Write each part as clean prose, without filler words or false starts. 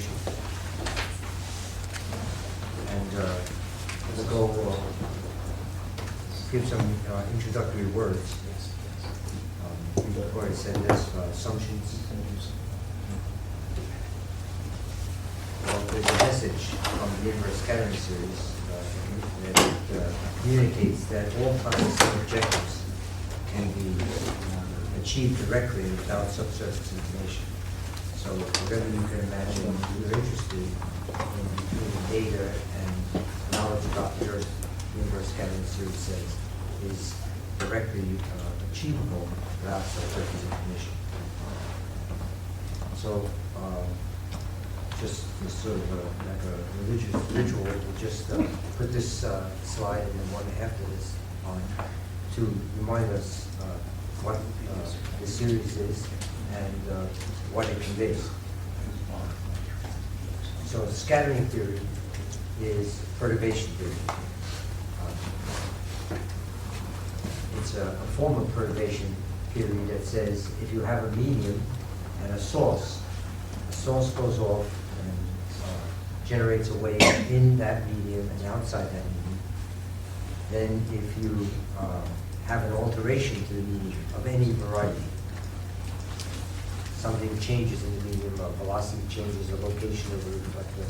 situation. And let's go give some introductory words. Before I said this, assumptions. Well, there's a message from the inverse scattering series that communicates that all kinds of objectives can be achieved directly without subsurface information. So whatever you can imagine you're interested in between data and knowledge about the Earth, the inverse scattering series says, is directly achievable without subsurface information. So just sort of like a religious ritual, we'll just put this slide and then one after this on to remind us what the series is and what it conveys. So scattering theory is perturbation theory. It's a form of perturbation theory that says if you have a medium and a source goes off and generates a wave in that medium and outside that medium, then if you have an alteration to the medium of any variety, something changes in the medium, a velocity changes, a location of the reflector,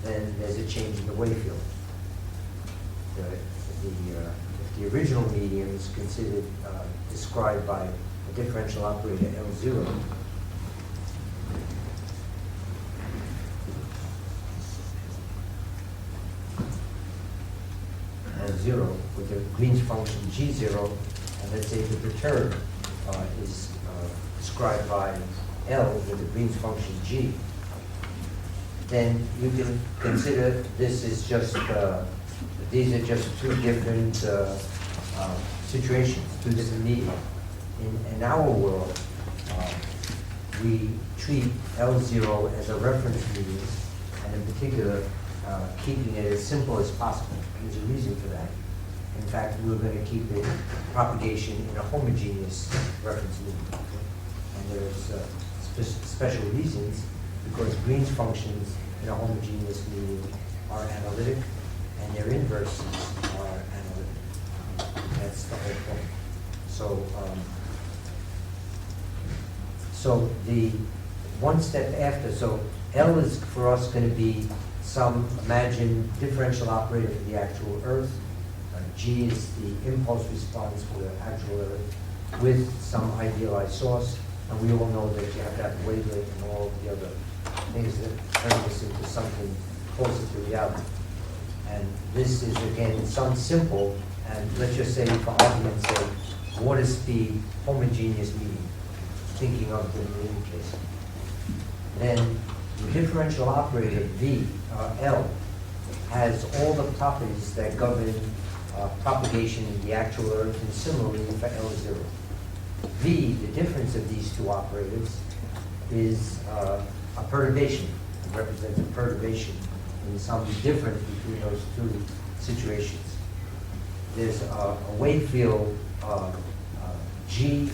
then there's a change in the wave field. If the original medium is considered described by a differential operator L0, L0 with the Green's function G0, and let's say the perturb is described by L with the Green's function G, then you can consider this is just these are just two different situations, two different media. In our world, we treat L0 as a reference medium, and in particular, keeping it as simple as possible. There's a reason for that. In fact, we're going to keep it propagation in a homogeneous reference medium. And there's special reasons, because Green's functions in a homogeneous medium are analytic, and their inverses are analytic. That's the whole point. So the one step after, so L is for us going to be some imagined differential operator for the actual Earth. G is the impulse response for the actual Earth with some idealized source. And we all know that you have to have Weglein and all the other things that turn this into something closer to reality. And this is, again, sounds simple, and let's just say, for argument's sake, what is the homogeneous medium? Thinking of the marine case. Then the differential operator V, L, has all the properties that govern propagation in the actual Earth, and similarly for L0. V, the difference of these two operators, is a perturbation. It represents a perturbation in some difference between those two situations. There's a wave field G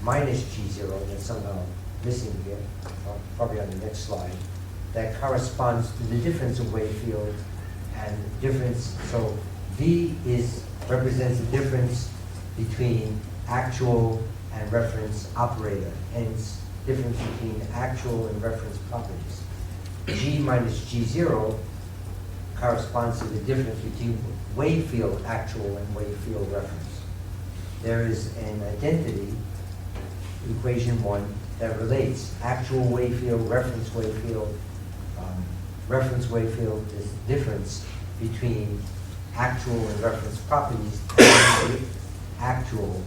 minus G0 that's somehow missing here, probably on the next slide, that corresponds to the difference of wave field and difference. So V represents the difference between actual and reference operator, hence difference between actual and reference properties. G minus G0 corresponds to the difference between wave field actual and wave field reference. There is an identity, equation 1, that relates actual wave field, reference wave field. Reference wave field is the difference between actual and reference properties and actual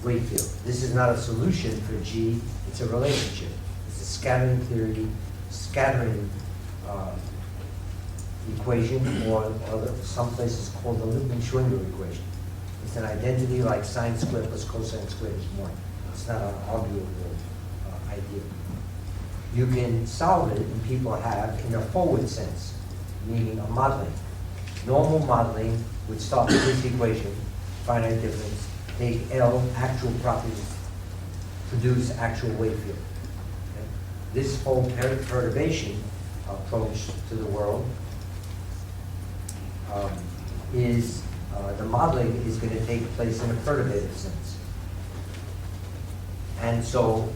wave field. This is not a solution for G, it's a relationship. It's a scattering theory, scattering equation, or some places called the Lippmann-Schwinger equation. It's an identity like sine squared plus cosine squared is 1. It's not an arguable idea. You can solve it, and people have, in a forward sense, meaning a modeling. Normal modeling would start with this equation, finite difference, take L, actual properties, produce actual wave field. Okay? this whole perturbation approach to the world is the modeling is going to take place in a perturbative sense. And so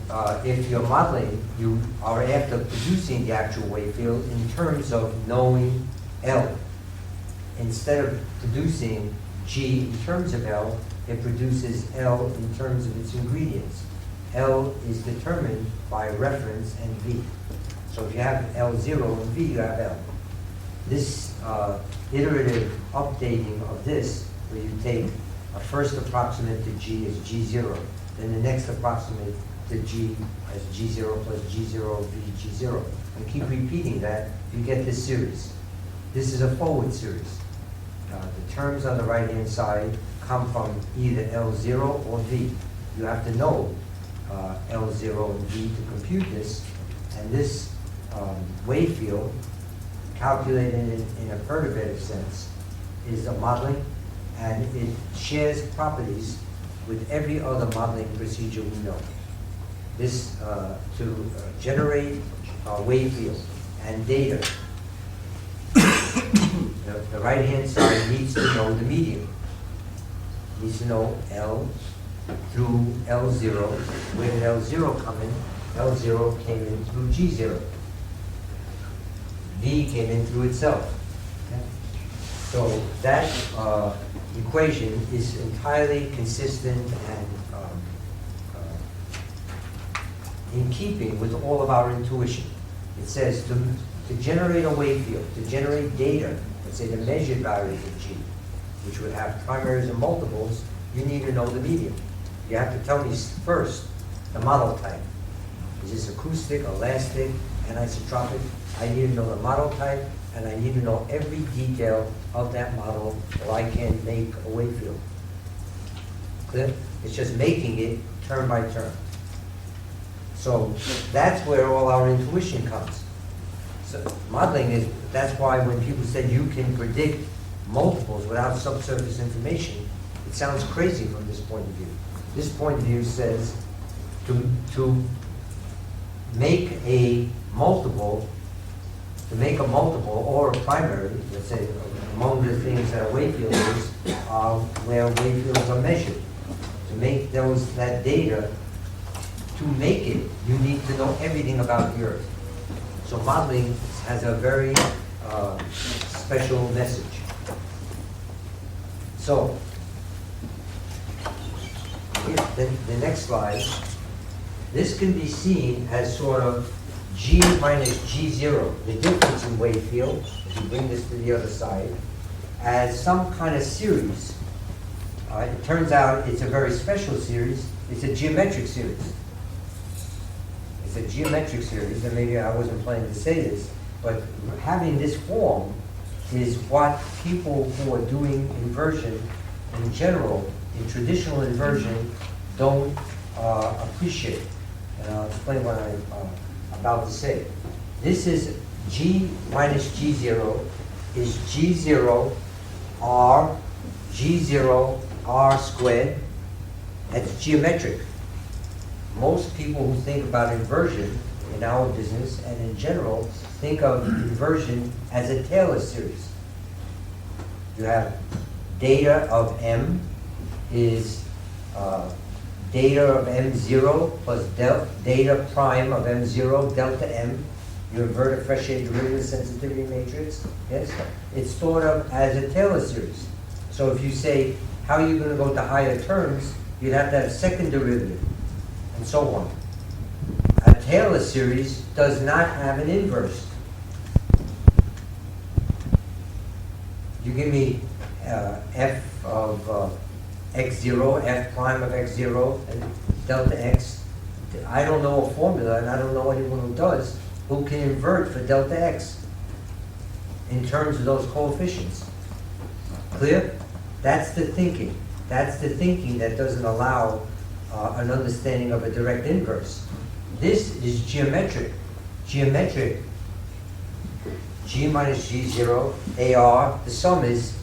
if you're modeling, you are after producing the actual wave field in terms of knowing L. Instead of producing G in terms of L, it produces L in terms of its ingredients. L is determined by reference and V. So if you have L0 and V, you have L. This iterative updating of this, where you take a first approximate to G as G0, then the next approximate to G as G0 plus G0 V G0, and keep repeating that, you get this series. This is a forward series. The terms on the right-hand side come from either L0 or V. You have to know L0 and V to compute this, and this wave field, calculated in a perturbative sense, is a modeling, and it shares properties with every other modeling procedure we know. This, to generate a wave field and data, the right-hand side needs to know the medium. Needs to know L through L0. Where did L0 come in? L0 came in through G0. V came in through itself. Okay? So that equation is entirely consistent and in keeping with all of our intuition. It says to generate a wave field, to generate data, let's say the measured values of G, which would have primaries and multiples, you need to know the medium. You have to tell me first the model type. Is this acoustic, elastic, anisotropic? I need to know the model type, and I need to know every detail of that model, or I can make a wave field. Clear? It's just making it term by term. So that's where all our intuition comes. So modeling is, that's why when people say you can predict multiples without subsurface information, it sounds crazy from this point of view. This point of view says to make a multiple, or a primary, let's say among the things that a wave field is, where wave fields are measured. To make that data, to make it, you need to know everything about the Earth. So modeling has a very special message. So, the next slide, this can be seen as sort of G minus G0, the difference in wave field, if you bring this to the other side, as some kind of series. It turns out it's a very special series. It's a geometric series. It's a geometric series, and maybe I wasn't planning to say this, but having this form is what people who are doing inversion in general, in traditional inversion, don't appreciate. And I'll explain what I'm about to say. This is G minus G0 is G0 R, G0 R squared. That's geometric. Most people who think about inversion in our business and in general think of inversion as a Taylor series. You have data of M is data of M0 plus data prime of M0 delta M. You invert a fresh air derivative sensitivity matrix. Yes, it's thought of as a Taylor series. So if you say how are you going to go to higher terms, you'd have to have a second derivative, and so on. A Taylor series does not have an inverse. You give me f of x0, f prime of x0, and delta x. I don't know a formula, and I don't know anyone who does, who can invert for delta x in terms of those coefficients. Clear? That's the thinking. That's the thinking that doesn't allow an understanding of a direct inverse. This is geometric. Geometric, G minus G0, AR, the sum is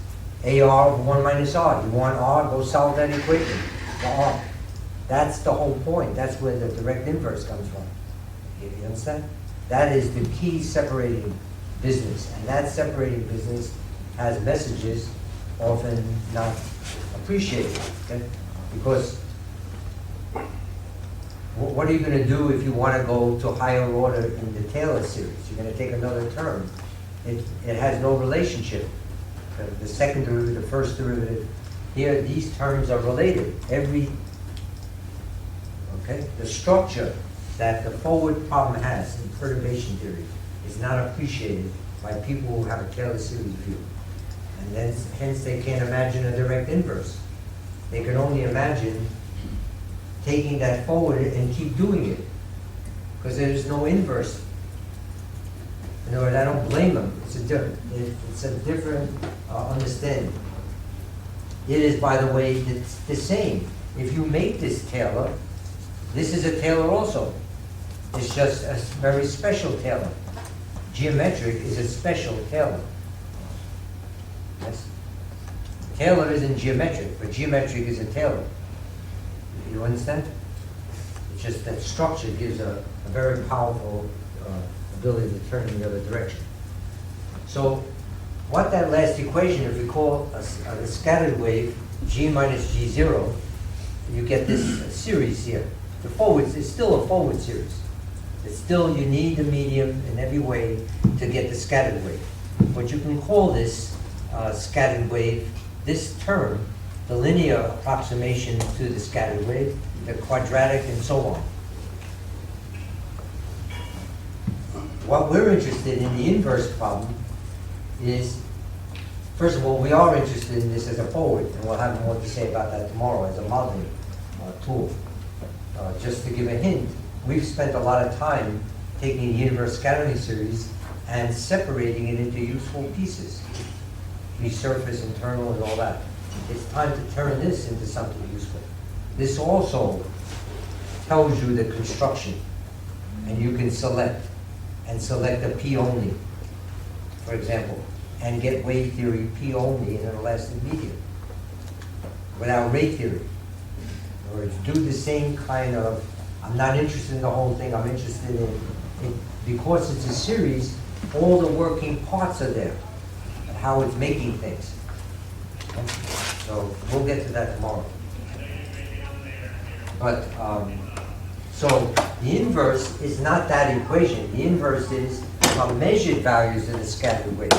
AR of 1 minus R. You want R, go solve that equation. The R. That's the whole point. That's where the direct inverse comes from. You understand? That is the key separating business, and that separating business has messages often not appreciated, okay? Because what are you going to do if you want to go to higher order in the Taylor series? You're going to take another term. It has no relationship. The second derivative, the first derivative, here these terms are related. The structure that the forward problem has in perturbation theory is not appreciated by people who have a Taylor series view. And then, hence they can't imagine a direct inverse. They can only imagine taking that forward and keep doing it, because there's no inverse. In other words, I don't blame them. It's a different understanding. It is, by the way, it's the same. If you make this Taylor, this is a Taylor also. It's just a very special Taylor. Geometric is a special Taylor. Yes? Taylor isn't geometric, but geometric is a Taylor. You understand? It's just that structure gives a very powerful ability to turn in the other direction. So what that last equation, if we call a scattered wave G minus G0, you get this series here. The forwards is still a forward series. It's still, you need the medium in every way to get the scattered wave. But you can call this scattered wave, this term, the linear approximation to the scattered wave, the quadratic, and so on. What we're interested in the inverse problem is, first of all, we are interested in this as a forward, and we'll have more to say about that tomorrow as a modeling tool. Just to give a hint, we've spent a lot of time taking the inverse scattering series and separating it into useful pieces, resurface, internal, and all that. It's time to turn this into something useful. This also tells you the construction, and you can select a P only, for example, and get wave theory P only in an elastic medium without ray theory. Or do the same kind of, I'm not interested in the whole thing, I'm interested in because it's a series, all the working parts are there, how it's making things. So we'll get to that tomorrow. But, so the inverse is not that equation. The inverse is from measured values of the scattered wave.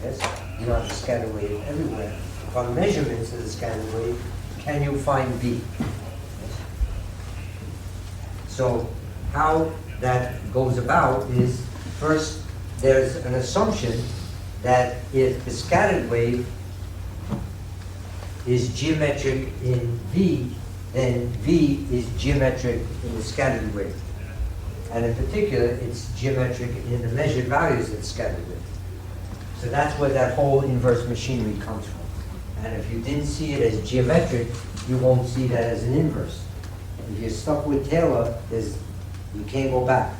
Yes? You don't have the scattered wave everywhere. From measurements of the scattered wave, can you find B? Yes? So how that goes about is, first, there's an assumption that if the scattered wave is geometric in V, then V is geometric in the scattered wave. And in particular, it's geometric in the measured values of the scattered wave. So that's where that whole inverse machinery comes from. And if you didn't see it as geometric, you won't see that as an inverse. If you're stuck with Taylor, you can't go back.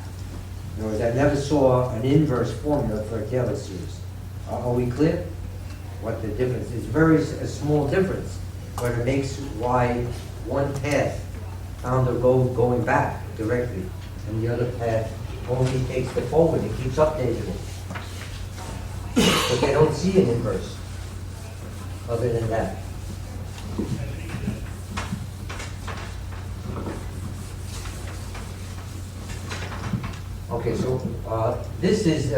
In other words, I never saw an inverse formula for a Taylor series. Are we clear? What the difference is? A small difference, but it makes why one path found a road going back directly, and the other path only takes the forward and keeps updating it. But they don't see an inverse other than that. Okay, so this is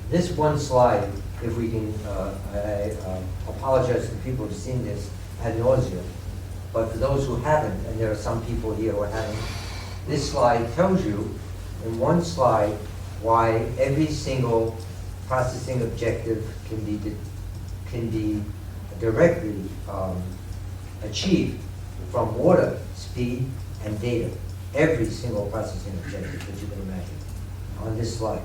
this one slide. If we can, I apologize to people who've seen this ad nauseum, but for those who haven't, and there are some people here who haven't, this slide tells you in one slide why every single processing objective can be directly achieved from water, speed, and data. Every single processing objective that you can imagine on this slide.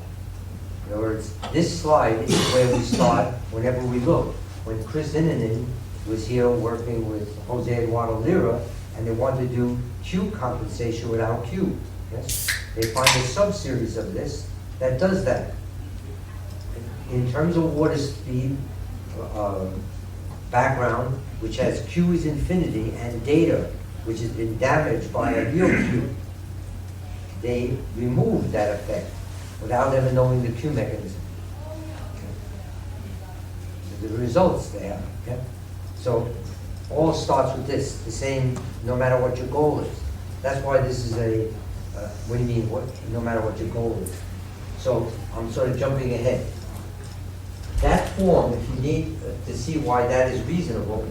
In other words, this slide is where we start whenever we look. When Chris Innanen was here working with Jose Eduardo Lira, and they wanted to do Q compensation without Q. Yes? They find a sub-series of this that does that. In terms of water speed background, which has Q is infinity, and data, which has been damaged by a real Q. they remove that effect without ever knowing the Q mechanism. The results they have. Okay? So all starts with this, the same, no matter what your goal is. That's why this is a, what do you mean, no matter what your goal is? So I'm sort of jumping ahead. That form, if you need to see why that is reasonable,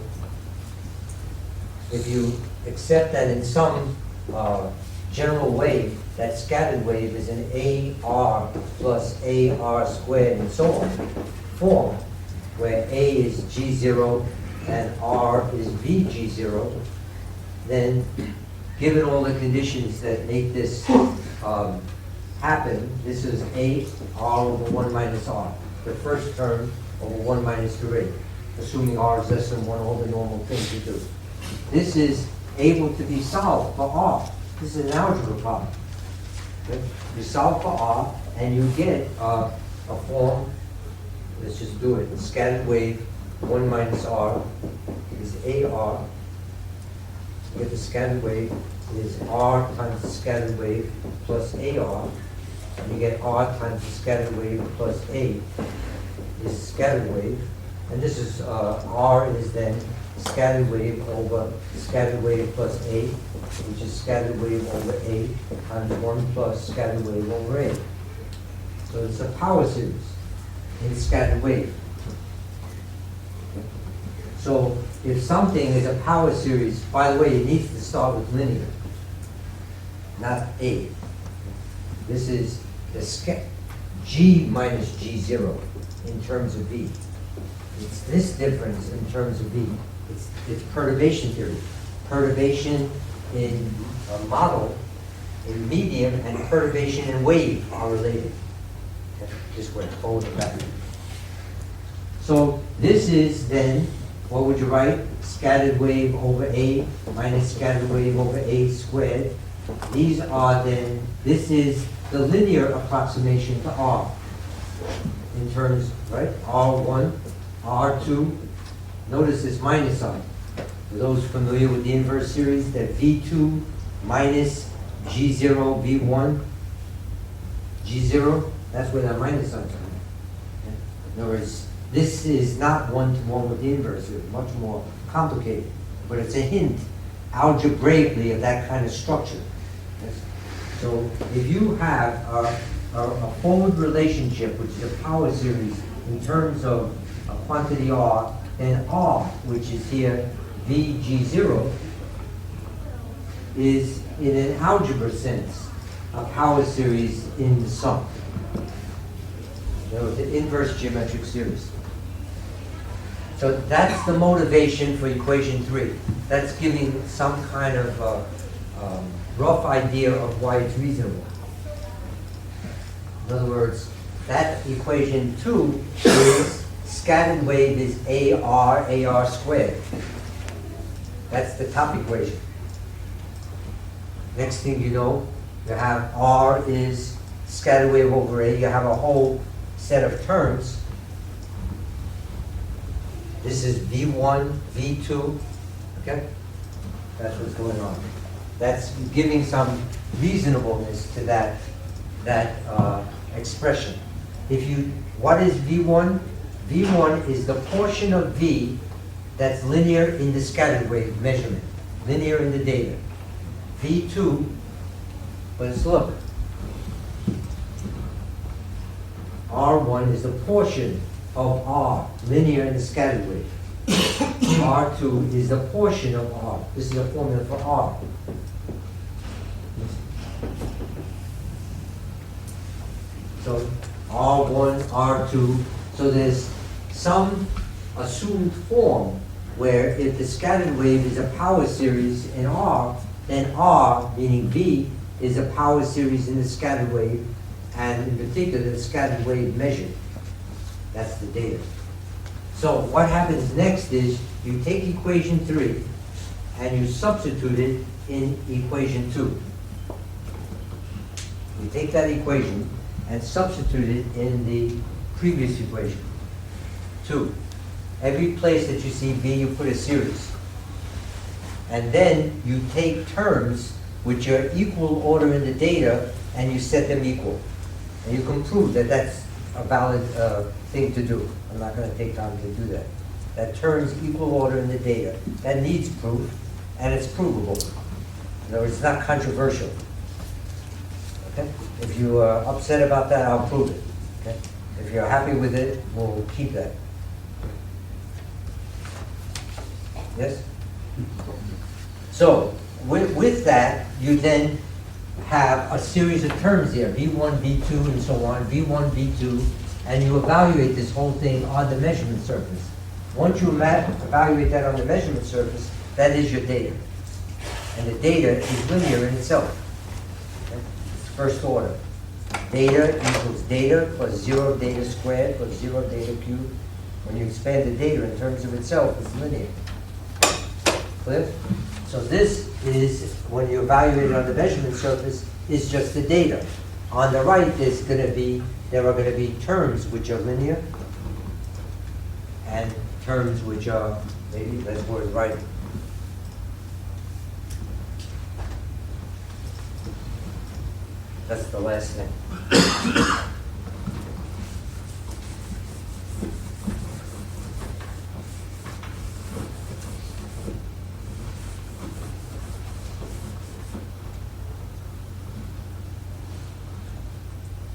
if you accept that in some general way, that scattered wave is an AR plus AR squared and so on form, where A is G0 and R is VG0, then given all the conditions that make this happen, this is AR over 1 minus R, the first term over 1 minus 3, assuming R is less than 1, all the normal things you do. This is able to be solved for R. This is an algebra problem. Okay? You solve for R, and you get a form, let's just do it, scattered wave 1 minus R is AR. You get the scattered wave is R times the scattered wave plus AR. And you get R times the scattered wave plus A is scattered wave. And this is, R is then scattered wave over scattered wave plus A, which is scattered wave over A times 1 plus scattered wave over A. So it's a power series in scattered wave. So if something is a power series, by the way, it needs to start with linear, not A. This is the G minus G0 in terms of V. It's this difference in terms of V. It's perturbation theory. Perturbation in a model, in medium, and perturbation in wave are related. Okay? Just went forward and back. So this is then, what would you write? Scattered wave over A minus scattered wave over A squared. These are then, this is the linear approximation to R. In terms, right? R1, R2. Notice this minus sign. For those familiar with the inverse series, that V2 minus G0 V1, G0, that's where that minus sign is. In other words, this is not one-to-one with the inverse. It's much more complicated. But it's a hint, algebraically, of that kind of structure. Yes. So if you have a forward relationship, which is a power series, in terms of a quantity R, then R, which is here VG0, is, in an algebra sense, a power series in the sum. The inverse geometric series. So that's the motivation for equation 3. That's giving some kind of rough idea of why it's reasonable. In other words, that equation 2 is scattered wave is AR squared. That's the top equation. Next thing you know, you have R is scattered wave over A. You have a whole set of terms. This is V1, V2, okay? That's what's going on. That's giving some reasonableness to that expression. What is V1? V1 is the portion of V that's linear in the scattered wave measurement, linear in the data. V2, let's look. R1 is the portion of R, linear in the scattered wave. R2 is the portion of R. This is a formula for R. So R1, R2, so there's some assumed form where if the scattered wave is a power series in R, then R, meaning V, is a power series in the scattered wave, and in particular the scattered wave measured. That's the data. So what happens next is you take equation 3 and you substitute it in equation 2. You take that equation and substitute it in the previous equation, 2. Every place that you see V, you put a series. And then you take terms which are equal order in the data, and you set them equal. And you can prove that that's a valid thing to do. I'm not going to take time to do that. That terms equal order in the data. That needs proof, and it's provable. In other words, it's not controversial. Okay? If you are upset about that, I'll prove it. Okay? If you're happy with it, we'll keep that. Yes? So, with that, you then have a series of terms here, V1, V2, and so on, V1, V2, and you evaluate this whole thing on the measurement surface. Once you evaluate that on the measurement surface, that is your data. And the data is linear in itself. Okay? It's first order. Data equals data plus 0 data squared plus 0 data cubed. When you expand the data in terms of itself, it's linear. Clear? So this is, when you evaluate it on the measurement surface, is just the data. On the right, there are going to be terms which are linear, and terms which are, maybe that's worth writing. That's the last thing.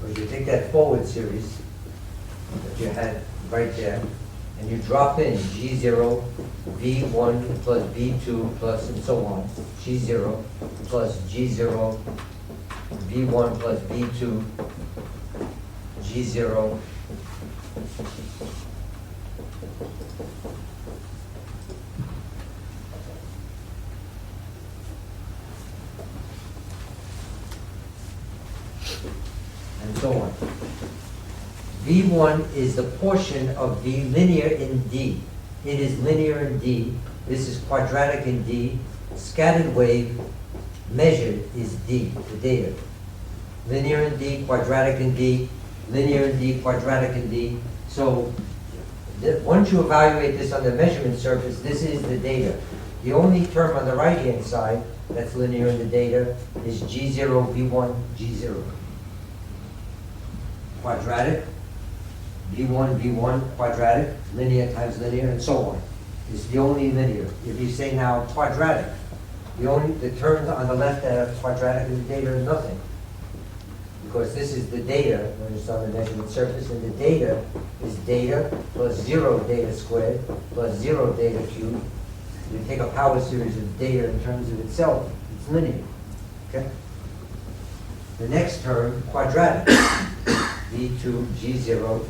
So you take that forward series that you had right there, and you drop in G0, V1 plus V2 plus and so on, G0 plus G0, V1 plus V2, G0, and so on. V1 is the portion of V linear in D. It is linear in D. This is quadratic in D. Scattered wave measured is D, the data. Linear in D, quadratic in D, linear in D, quadratic in D. So once you evaluate this on the measurement surface, this is the data. The only term on the right-hand side that's linear in the data is G0, V1, G0. Quadratic, V1, V1, quadratic, linear times linear, and so on. It's the only linear. If you say now quadratic, the terms on the left that are quadratic in the data are nothing. Because this is the data when it's on the measurement surface, and the data is data plus 0 data squared plus 0 data cubed. You take a power series of data in terms of itself, it's linear. Okay? The next term, quadratic. V2, G0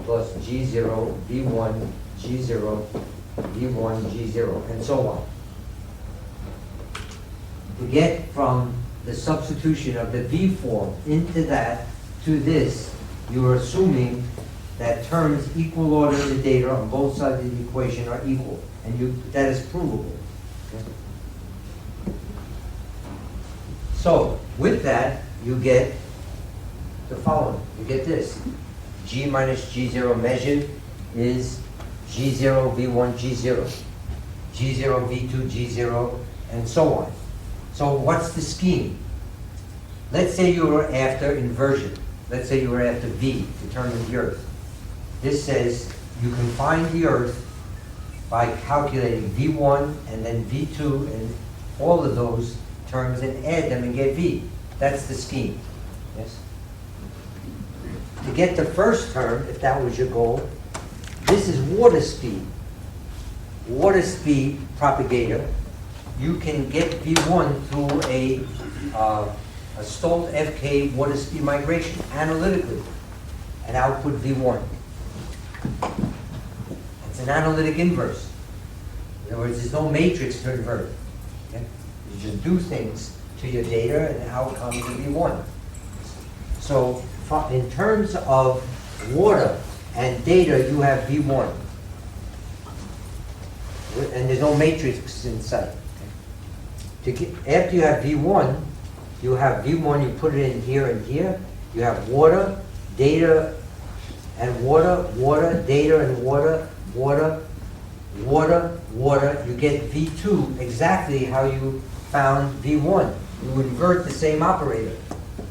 plus G0, V1, G0, V1, G0, and so on. To get from the substitution of the V form into that to this, you're assuming that terms equal order in the data on both sides of the equation are equal, and that is provable. Okay? So with that, you get the following. You get this. G minus G0 measured is G0, V1, G0. G0, V2, G0, and so on. So what's the scheme? Let's say you were after inversion. Let's say you were after V, determine the Earth. This says you can find the Earth by calculating V1 and then V2 and all of those terms and add them and get V. That's the scheme. Yes? To get the first term, if that was your goal, this is water speed. Water speed propagator. You can get V1 through a Stolt FK water speed migration analytically and output V1. It's an analytic inverse. In other words, there's no matrix to invert. Okay? You just do things to your data and out comes the V1. So in terms of water and data, you have V1. And there's no matrix in sight. After you have V1, you put it in here and here. You have water, data, and water, water, data, and water, water, water, water. You get V2 exactly how you found V1. You invert the same operator.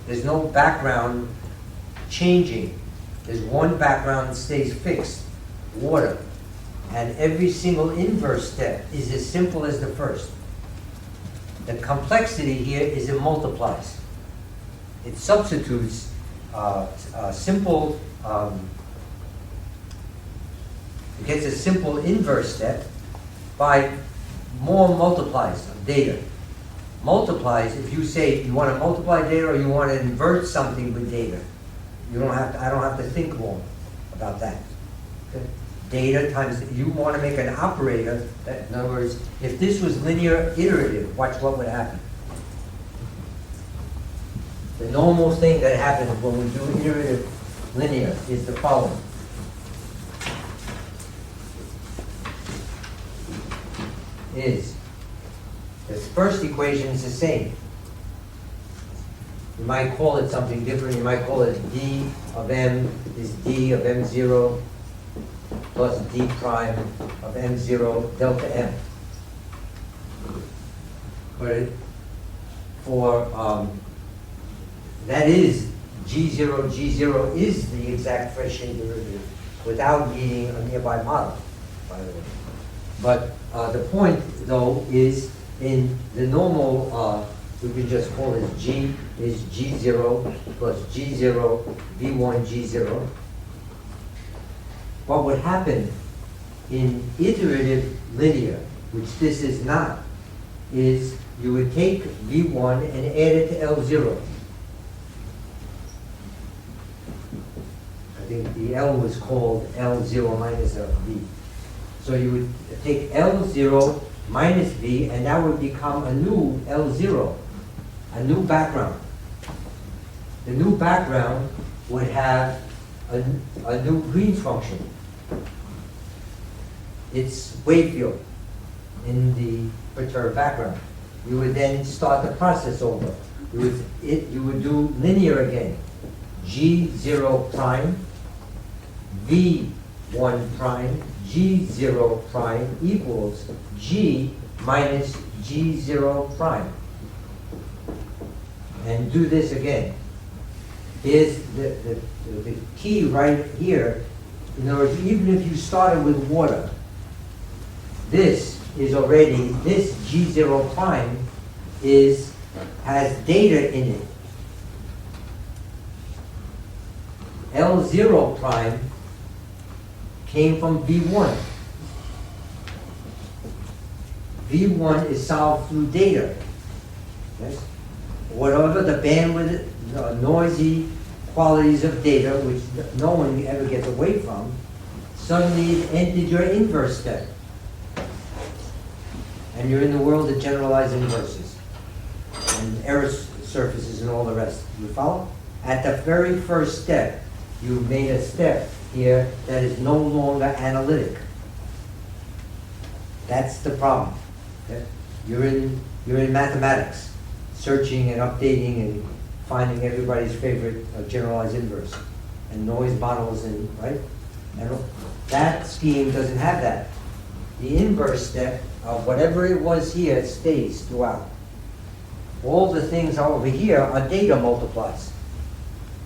There's no background changing. There's one background that stays fixed, water. And every single inverse step is as simple as the first. The complexity here is it multiplies. It substitutes simple, it gets a simple inverse step by more multiplies of data. Multiplies, if you say you want to multiply data or you want to invert something with data, you don't have to, I don't have to think long about that. Okay? Data times, you want to make an operator, that, in other words, if this was linear iterative, watch what would happen. The normal thing that happens when we do iterative linear is the following. Is the first equation is the same. You might call it something different. You might call it d of m is d of m0 plus d prime of m0 delta m. But for that is G0 is the exact Fresnel derivative without needing a nearby model, by the way. But the point, though, is in the normal, we can just call it G is G0 plus G0 V1 G0. What would happen in iterative linear, which this is not, is you would take V1 and add it to L0. I think the L was called L0 minus V. So you would take L0 minus V, and that would become a new L0, a new background. The new background would have a new green function. It's wave field in the perturbed background. You would then start the process over. You would do linear again. G0 prime, V1 prime, G0 prime equals G minus G0 prime. And do this again. Here's the key right here. In other words, even if you started with water, this is already, this G0 prime has data in it. L0 prime came from V1. V1 is solved through data. Yes? Whatever the bandwidth, noisy qualities of data, which no one ever gets away from, suddenly it entered your inverse step. And you're in the world of generalized inverses and error surfaces and all the rest. You follow? At the very first step, you made a step here that is no longer analytic. That's the problem. Okay? You're in mathematics, searching and updating and finding everybody's favorite generalized inverse and noise models, and right. And that scheme doesn't have that. The inverse step of whatever it was here stays throughout. All the things over here are data multiplies.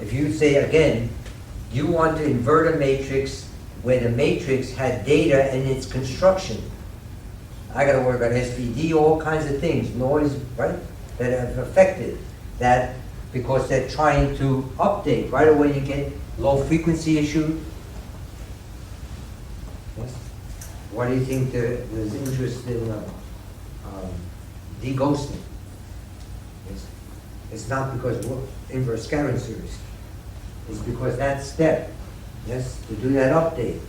If you say again, you want to invert a matrix where the matrix had data and its construction. I got to work on SVD, all kinds of things, noise, right, that have affected that because they're trying to update. Right away you get low frequency issue. Yes. Why do you think there's interest in de-ghosting? Yes. It's not because we're inverse scattering series. It's because that step, yes, to do that update,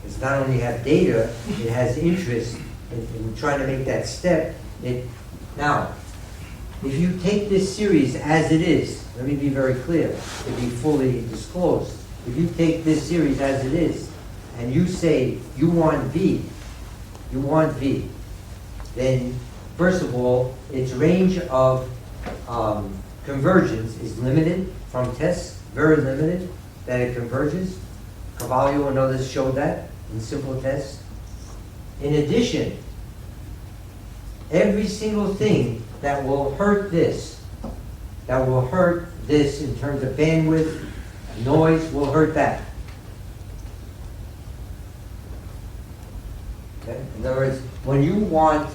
it's not only have data, it has interest in trying to make that step. Now, if you take this series as it is, let me be very clear, to be fully disclosed. If you take this series as it is, and you say you want V, then first of all, its range of convergence is limited from tests, very limited, that it converges. Carvalho and others showed that in simple tests. In addition, every single thing that will hurt this. That will hurt this in terms of bandwidth, noise will hurt that. Okay? In other words, when you want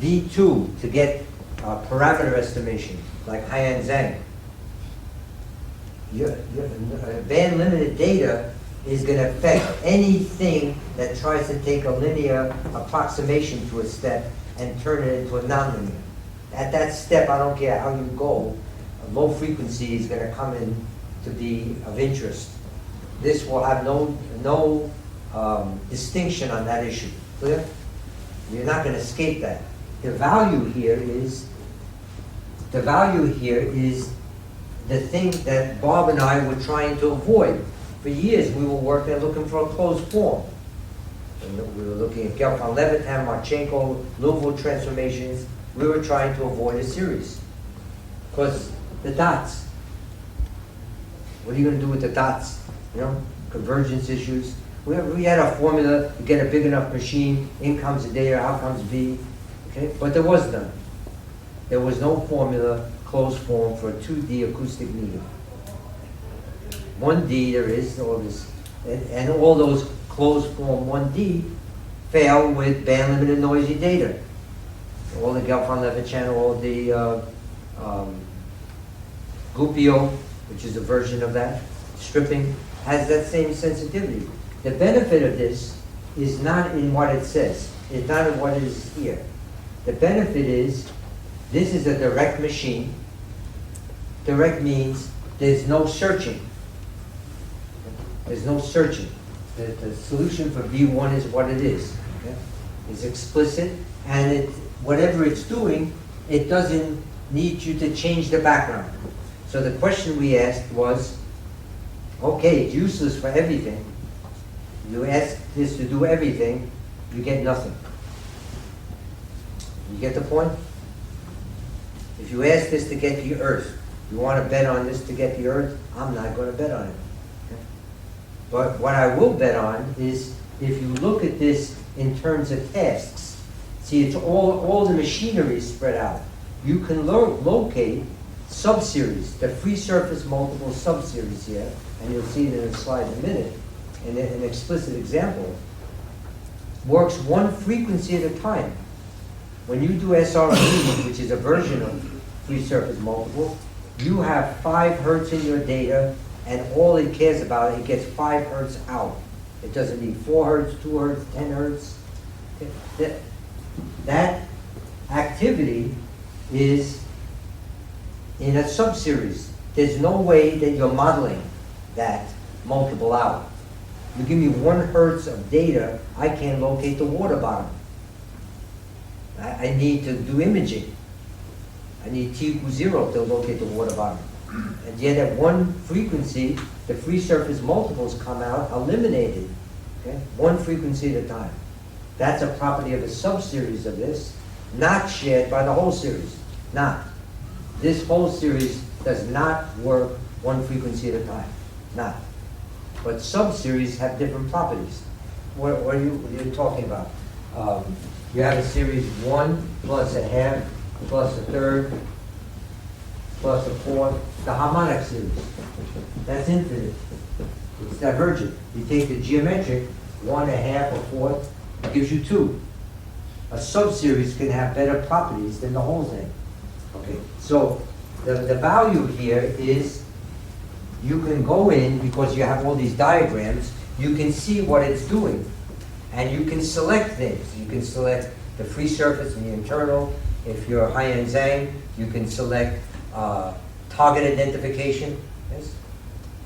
V2 to get parameter estimation, like Haiyan Zhang, your band limited data is going to affect anything that tries to take a linear approximation to a step and turn it into a nonlinear. At that step, I don't care how you go, a low frequency is going to come in to be of interest. This will have no distinction on that issue. Clear? You're not going to escape that. The value here is the thing that Bob and I were trying to avoid. For years, we were working looking for a closed form. And we were looking at Gelfand-Levitan, Marchenko, Liouville transformations. We were trying to avoid a series. Because the dots. What are you going to do with the dots? You know, convergence issues. We had a formula to get a big enough machine. In comes the data, out comes V. Okay? But there was none. There was no formula, closed form for a 2D acoustic medium. 1D there is, all this, and all those closed form 1D fail with band limited noisy data. All the Gelfand-Levitan, all the Guppio, which is a version of that, stripping, has that same sensitivity. The benefit of this is not in what it says. It's not in what is here. The benefit is, this is a direct machine. Direct means there's no searching. There's no searching. The solution for V1 is what it is. Okay? It's explicit, and whatever it's doing, it doesn't need you to change the background. So the question we asked was, okay, it's useless for everything. You ask this to do everything, you get nothing. You get the point? If you ask this to get the Earth, you want to bet on this to get the Earth, I'm not going to bet on it. Okay? But what I will bet on is, if you look at this in terms of tasks, see, it's all the machinery is spread out. You can locate subseries, the free surface multiple subseries here, and you'll see it in a slide in a minute. And an explicit example works one frequency at a time. When you do SRE, which is a version of free surface multiple, you have 5 hertz in your data, and all it cares about, it gets 5 hertz out. It doesn't need 4 hertz, 2 hertz, 10 hertz. That activity is in a subseries. There's no way that you're modeling that multiple out. You give me 1 hertz of data, I can't locate the water bottom. I need to do imaging. I need T equals 0 to locate the water bottom. And yet at one frequency, the free surface multiples come out eliminated. Okay? One frequency at a time. That's a property of a subseries of this, not shared by the whole series. Not. This whole series does not work one frequency at a time. Not. But subseries have different properties. What are you talking about? You have a series 1 plus a half plus a third plus a fourth. The harmonic series. That's infinite. It's divergent. You take the geometric, 1, a half, a fourth, it gives you 2. A subseries can have better properties than the whole thing. Okay, so the value here is you can go in, because you have all these diagrams, you can see what it's doing. And you can select things. You can select the free surface and the internal. If you're Haiyan Zhang, you can select target identification. Yes?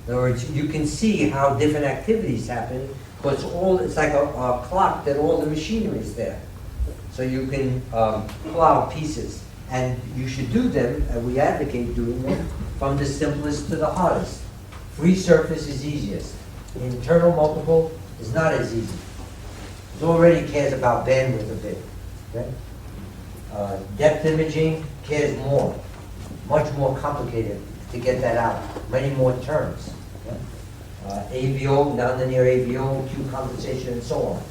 In other words, you can see how different activities happen, because it's like a clock that all the machinery is there. So you can pull out pieces. And you should do them, and we advocate doing them, from the simplest to the hardest. Free surface is easiest. Internal multiple is not as easy. It already cares about bandwidth a bit. Okay? Depth imaging cares more. Much more complicated to get that out. Many more terms. Okay? AVO, nonlinear AVO, Q compensation, and so on.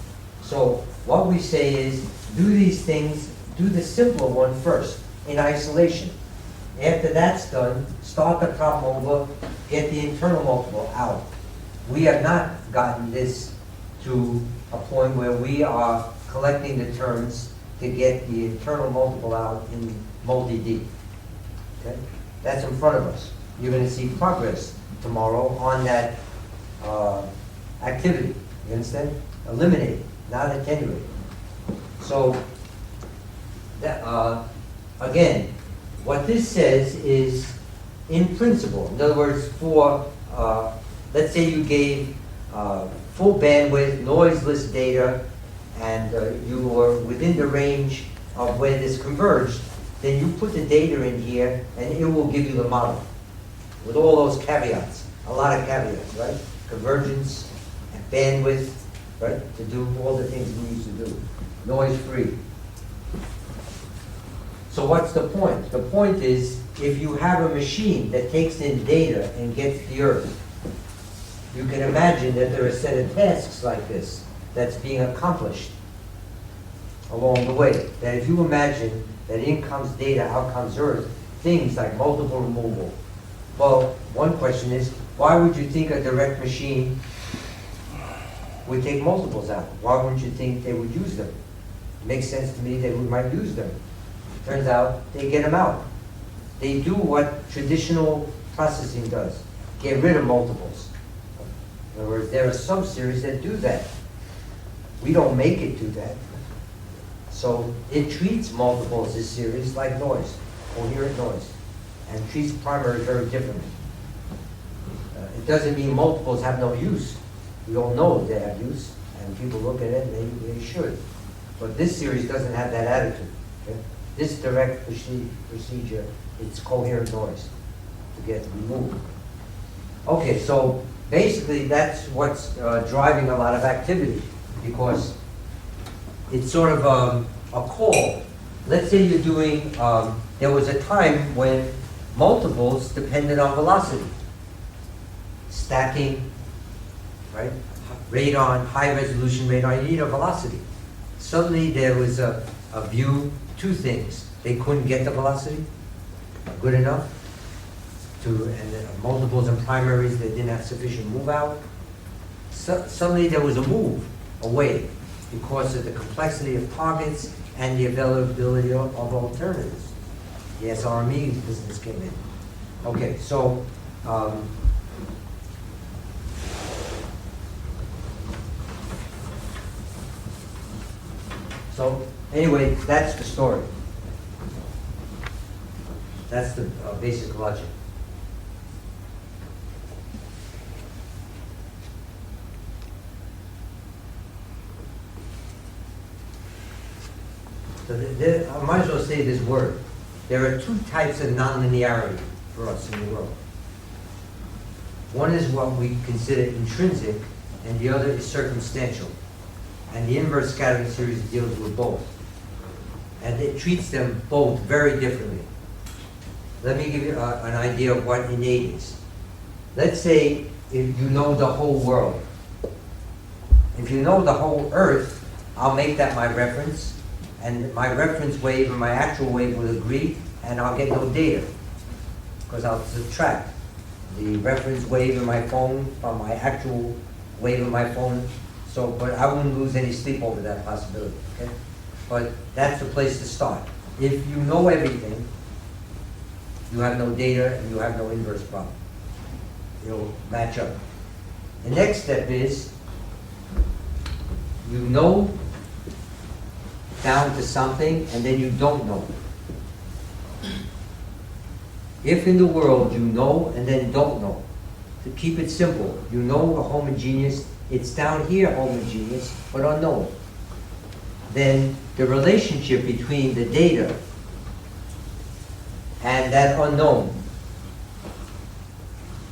So what we say is, do these things do the simpler one first, in isolation. After that's done, start the problem over, get the internal multiple out. We have not gotten this to a point where we are collecting the terms to get the internal multiple out in multi-D. Okay? That's in front of us. You're going to see progress tomorrow on that activity. You understand? Eliminate, not attenuate. So, that, again, what this says is, in principle, in other words, for, let's say you gave full bandwidth, noiseless data, and you were within the range of where this converged, then you put the data in here, and it will give you the model with all those caveats, a lot of caveats, right? Convergence and bandwidth, right? To do all the things we used to do, noise-free. So what's the point? The point is, if you have a machine that takes in data and gets the Earth, you can imagine that there are a set of tasks like this that's being accomplished along the way. That if you imagine that in comes data, out comes Earth, things like multiple removal. Well, one question is, why would you think a direct machine would take multiples out? Why wouldn't you think they would use them? It makes sense to me they might use them. Turns out they get them out. They do what traditional processing does, get rid of multiples. In other words, there are sub-series that do that. We don't make it do that. So it treats multiples as series like noise, coherent noise, and treats primary very differently. It doesn't mean multiples have no use. We all know they have use, and people look at it and they should. But this series doesn't have that attitude. Okay? This direct procedure, it's coherent noise to get removed. Okay, so basically that's what's driving a lot of activity, because it's sort of a call. Let's say you're doing, there was a time when multiples depended on velocity. Stacking, right? Radon, high resolution radon, you need a velocity. Suddenly there was a view, two things. They couldn't get the velocity good enough and multiples and primaries, they didn't have sufficient move out. Suddenly there was a move away because of the complexity of targets and the availability of alternatives. The SRME business came in. Okay, so anyway, that's the story. That's the basic logic. So I might as well say this word. There are two types of non-linearity for us in the world. One is what we consider intrinsic, and the other is circumstantial. And the inverse scattering series deals with both. And it treats them both very differently. Let me give you an idea of what innate is. Let's say if you know the whole world. If you know the whole Earth, I'll make that my reference, and my reference wave and my actual wave will agree, and I'll get no data, because I'll subtract the reference wave in my phone from my actual wave in my phone. So, but I wouldn't lose any sleep over that possibility, okay? But that's the place to start. If you know everything, you have no data and you have no inverse problem. It'll match up. The next step is, you know down to something and then you don't know. If in the world you know and then don't know, to keep it simple, you know a homogeneous, it's down here homogeneous, but unknown. Then the relationship between the data and that unknown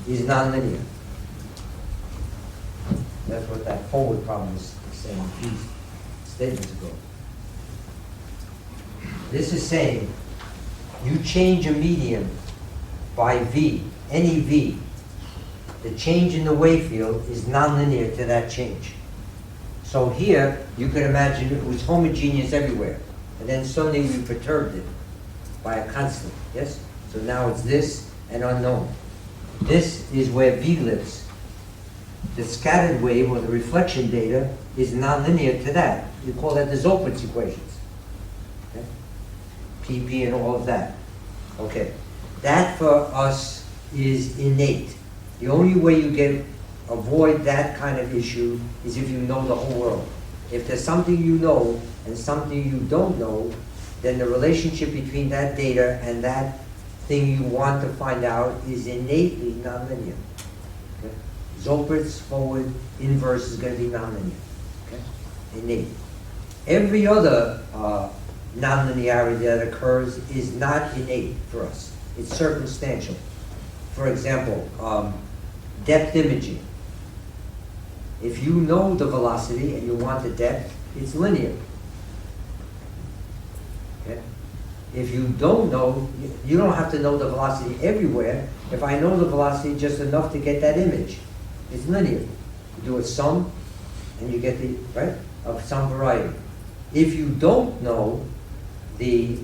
is nonlinear. That's what that forward problem is saying a few statements ago. This is saying you change a medium by V, any V. The change in the wave field is nonlinear to that change. So here, you can imagine it was homogeneous everywhere. and then suddenly we perturbed it by a constant, yes? So now it's this and unknown. This is where V lives. The scattered wave or the reflection data is nonlinear to that. You call that the Zopitz equations. Okay? PP and all of that. Okay. That for us is innate. The only way you avoid that kind of issue is if you know the whole world. If there's something you know and something you don't know, then the relationship between that data and that thing you want to find out is innately nonlinear. Okay? Zopitz forward inverse is going to be nonlinear. Okay? Innate. Every other nonlinearity that occurs is not innate for us. It's circumstantial. For example, depth imaging. If you know the velocity and you want the depth, it's linear. Okay? If you don't know, you don't have to know the velocity everywhere. If I know the velocity just enough to get that image, it's linear. You do a sum and you get the, right, of some variety. If you don't know the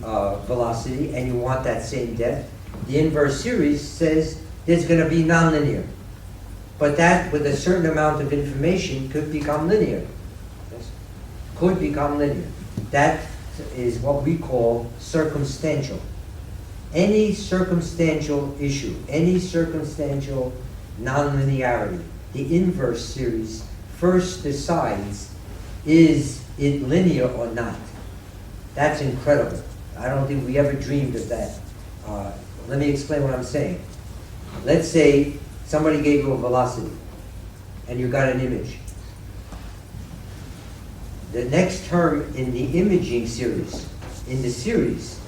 velocity and you want that same depth, the inverse series says there's going to be nonlinear. But that, with a certain amount of information, could become linear. Yes? Could become linear. That is what we call circumstantial. Any circumstantial issue, any circumstantial nonlinearity, the inverse series first decides, is it linear or not? That's incredible. I don't think we ever dreamed of that. Let me explain what I'm saying. Let's say somebody gave you a velocity and you got an image. The next term in the imaging series, in the series,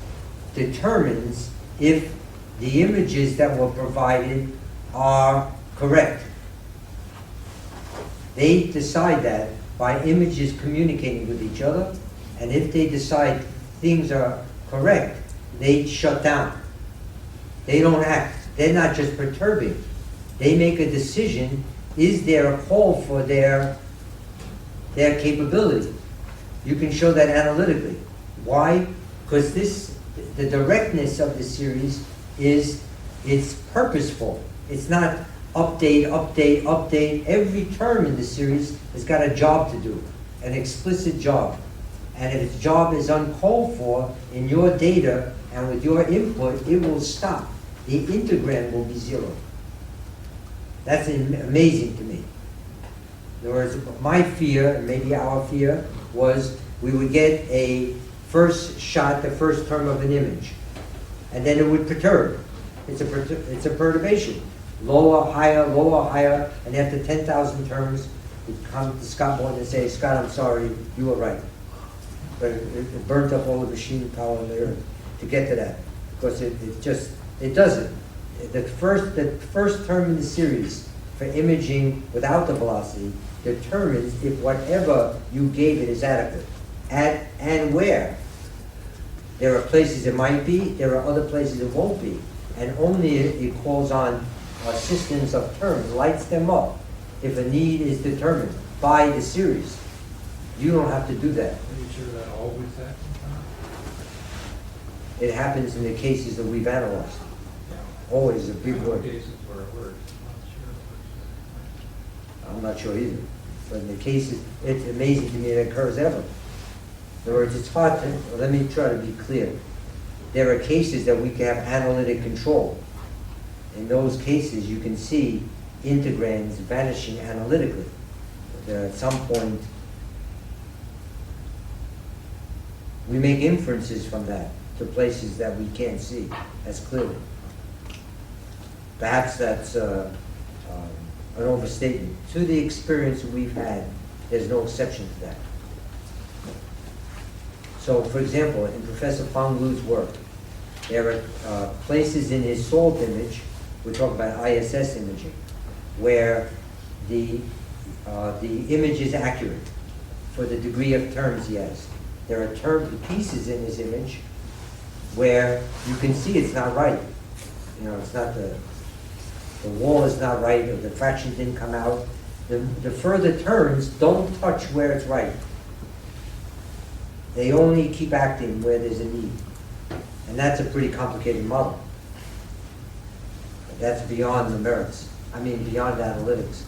determines if the images that were provided are correct. They decide that by images communicating with each other, and if they decide things are correct, they shut down. They don't act. They're not just perturbing. They make a decision. Is there a call for their capability? You can show that analytically. Why? Because the directness of the series it's purposeful. It's not update, update, update. Every term in the series has got a job to do, an explicit job. And if its job is uncalled for in your data and with your input, it will stop. The integrand will be zero. That's amazing to me. In other words, my fear, maybe our fear, was we would get a first shot, the first term of an image, and then it would perturb. It's a perturbation. Lower, higher, and after 10,000 terms, we'd come to Scott Morton and say, Scott, I'm sorry, you were right. But it burnt up all the machine power on the earth to get to that, because it doesn't. The first term in the series for imaging without the velocity determines if whatever you gave it is adequate. And where. There are places it might be, there are other places it won't be. And only it calls on systems of terms, lights them up, if a need is determined by the series. You don't have to do that. Are you sure that always happens? It happens in the cases that we've analyzed. Yeah. Always a big word. Cases where it works. I'm not sure either. But in the cases, it's amazing to me it occurs ever. In other words, it's hard to, let me try to be clear. There are cases that we can have analytic control. In those cases, you can see integrands vanishing analytically. At some point, we make inferences from that to places that we can't see as clearly. Perhaps that's an overstatement. To the experience we've had, there's no exception to that. So, for example, in Professor Fang Lu's work, there are places in his salt image, we talk about ISS imaging, where the image is accurate for the degree of terms he has. There are pieces in his image where you can see it's not right. You know, it's not the wall is not right, or the fraction didn't come out. The further terms don't touch where it's right. They only keep acting where there's a need. And that's a pretty complicated model. That's beyond numerics. I mean, beyond analytics.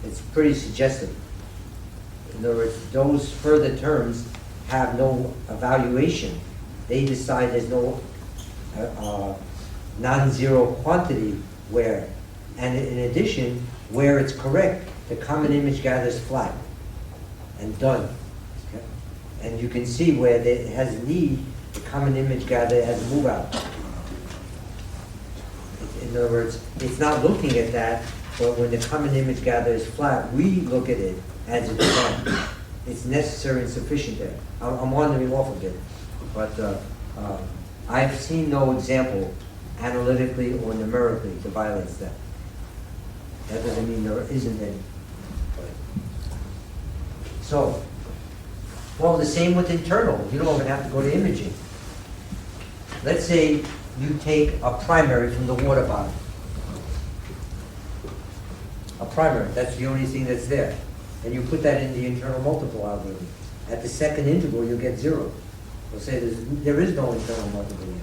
It's pretty suggestive. In other words, those further terms have no evaluation. They decide there's no non-zero quantity where. And in addition, where it's correct, the common image gathers flat and done. Okay? And you can see where it has a need, the common image gather has a move out. In other words, it's not looking at that, but when the common image gather is flat, we look at it as it's done. It's necessary and sufficient there. I'm wandering off a bit, but I've seen no example analytically or numerically that violates that. That doesn't mean there isn't any. So, well, the same with internal. You don't even have to go to imaging. Let's say you take a primary from the water bottle. A primary, that's the only thing that's there. And you put that in the internal multiple algorithm. At the second integral, you'll get 0. We'll say there is no internal multiple here.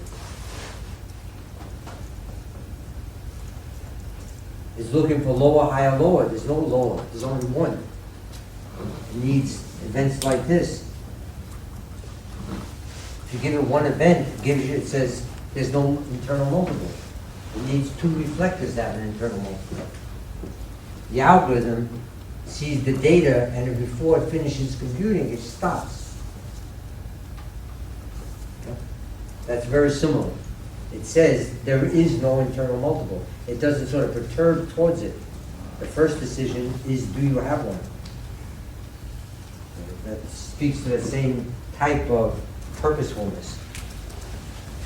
It's looking for lower, higher, lower. There's no lower. There's only one. It needs events like this. If you give it one event, it says there's no internal multiple. It needs 2 reflectors to have an internal multiple. The algorithm sees the data, and before it finishes computing, it stops. Okay? That's very similar. It says there is no internal multiple. It doesn't sort of perturb towards it. The first decision is, do you have one? That speaks to the same type of purposefulness.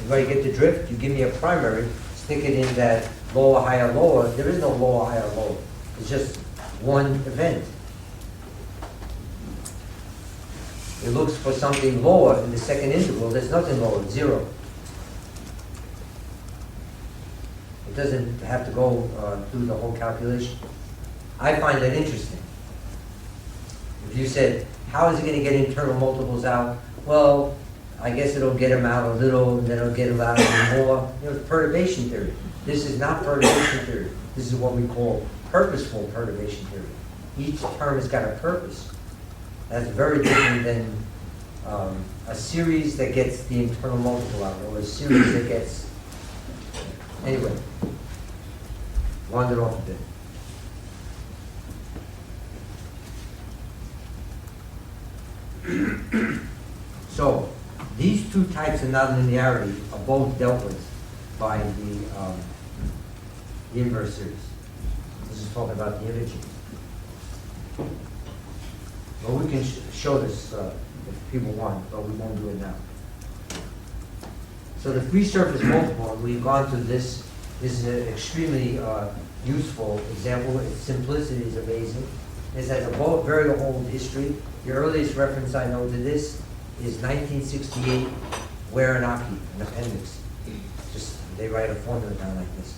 Everybody get the drift? You give me a primary, stick it in that lower, higher, lower. There is no lower, higher, lower. It's just one event. It looks for something lower in the second integral. There's nothing lower, 0. It doesn't have to go through the whole calculation. I find that interesting. If you said, how is it going to get internal multiples out? Well, I guess it'll get them out a little, and then it'll get them out a little more. You know, it's perturbation theory. This is not perturbation theory. This is what we call purposeful perturbation theory. Each term has got a purpose. That's very different than a series that gets the internal multiple out, or a series that gets... Anyway, wandered off a bit. So, these 2 types of nonlinearity are both dealt with by the inverse series. This is talking about the imaging. Well, we can show this if people want, but we won't do it now. So the free surface multiple, we've gone through this. This is an extremely useful example. Its simplicity is amazing. This has a very old history. The earliest reference I know to this is 1968, Weglein, an appendix. Just, they write a formula down like this,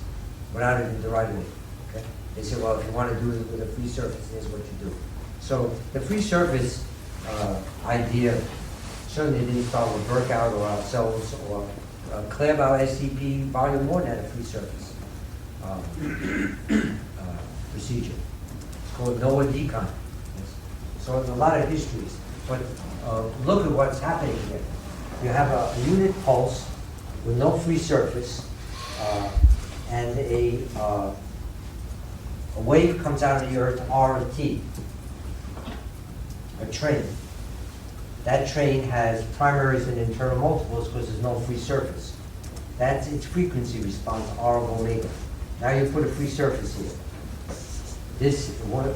without even deriving it. Okay? They say, well, if you want to do it with a free surface, here's what you do. So the free surface idea certainly didn't start with Burkout or ourselves or Claerbout SCP Volume 1 had a free surface procedure. It's called Noah Decon. Yes. So there's a lot of histories. But look at what's happening here. You have a unit pulse with no free surface, and a wave comes out of the Earth, R of t, a train. That train has primaries and internal multiples because there's no free surface. That's its frequency response, R of omega. Now you put a free surface here.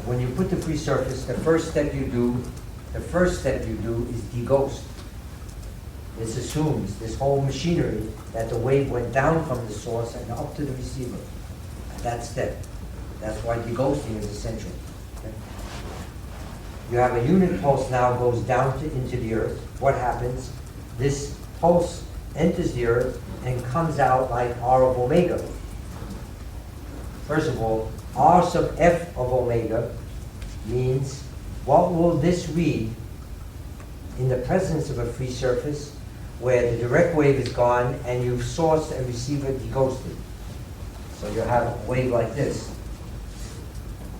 When you put the free surface, the first step you do is deghost. This assumes this whole machinery that the wave went down from the source and up to the receiver. At that step. That's why deghosting is essential. Okay? You have a unit pulse now goes down into the Earth. What happens? This pulse enters the Earth and comes out like R of omega. First of all, R sub f of omega means what will this read in the presence of a free surface where the direct wave is gone and you source and receiver deghosted. So you have a wave like this.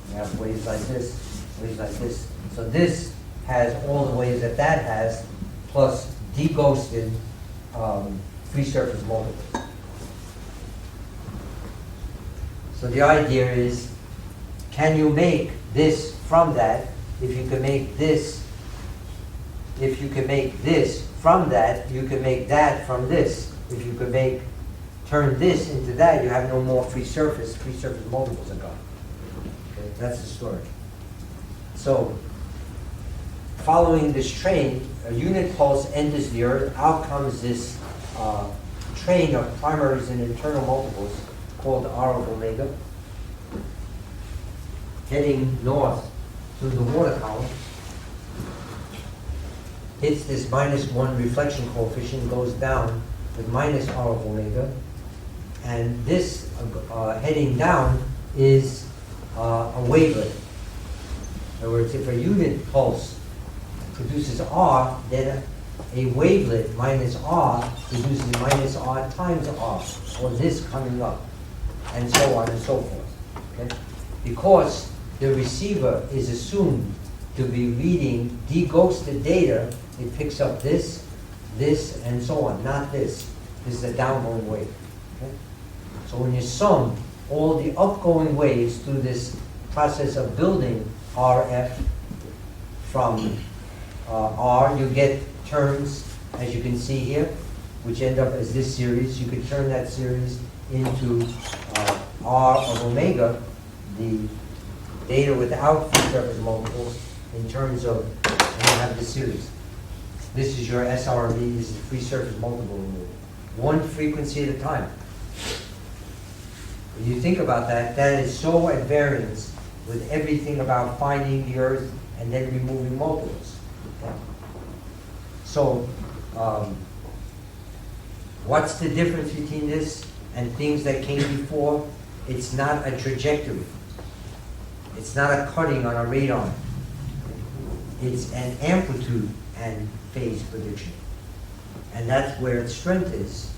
You have waves like this, waves like this. So this has all the waves that that has, plus deghosted free surface multiples. So the idea is, can you make this from that? If you can make this, if you can make this from that, you can make that from this. If you could turn this into that, you have no more free surface multiples are gone. Okay, that's the story. So, following this train, a unit pulse enters the Earth, out comes this train of primaries and internal multiples called R of omega, heading north through the water column, hits this -1 reflection coefficient, goes down with minus R of omega, and this heading down is a wavelet. In other words, if a unit pulse produces R, then a wavelet minus R produces minus R times R, or this coming up, and so on and so forth. Okay? Because the receiver is assumed to be reading deghosted data, it picks up this, this, and so on, not this. This is a downgoing wave. Okay? So when you sum all the upgoing waves through this process of building RF from R, you get terms, as you can see here, which end up as this series. You could turn that series into R of omega, the data without free surface multiples, in terms of, and you have this series. This is your SRV, this is free surface multiple removal. One frequency at a time. When you think about that, that is so at variance with everything about finding the Earth and then removing multiples. Okay? So, what's the difference between this and things that came before? It's not a trajectory. It's not a cutting on a radar. It's an amplitude and phase prediction. And that's where its strength is.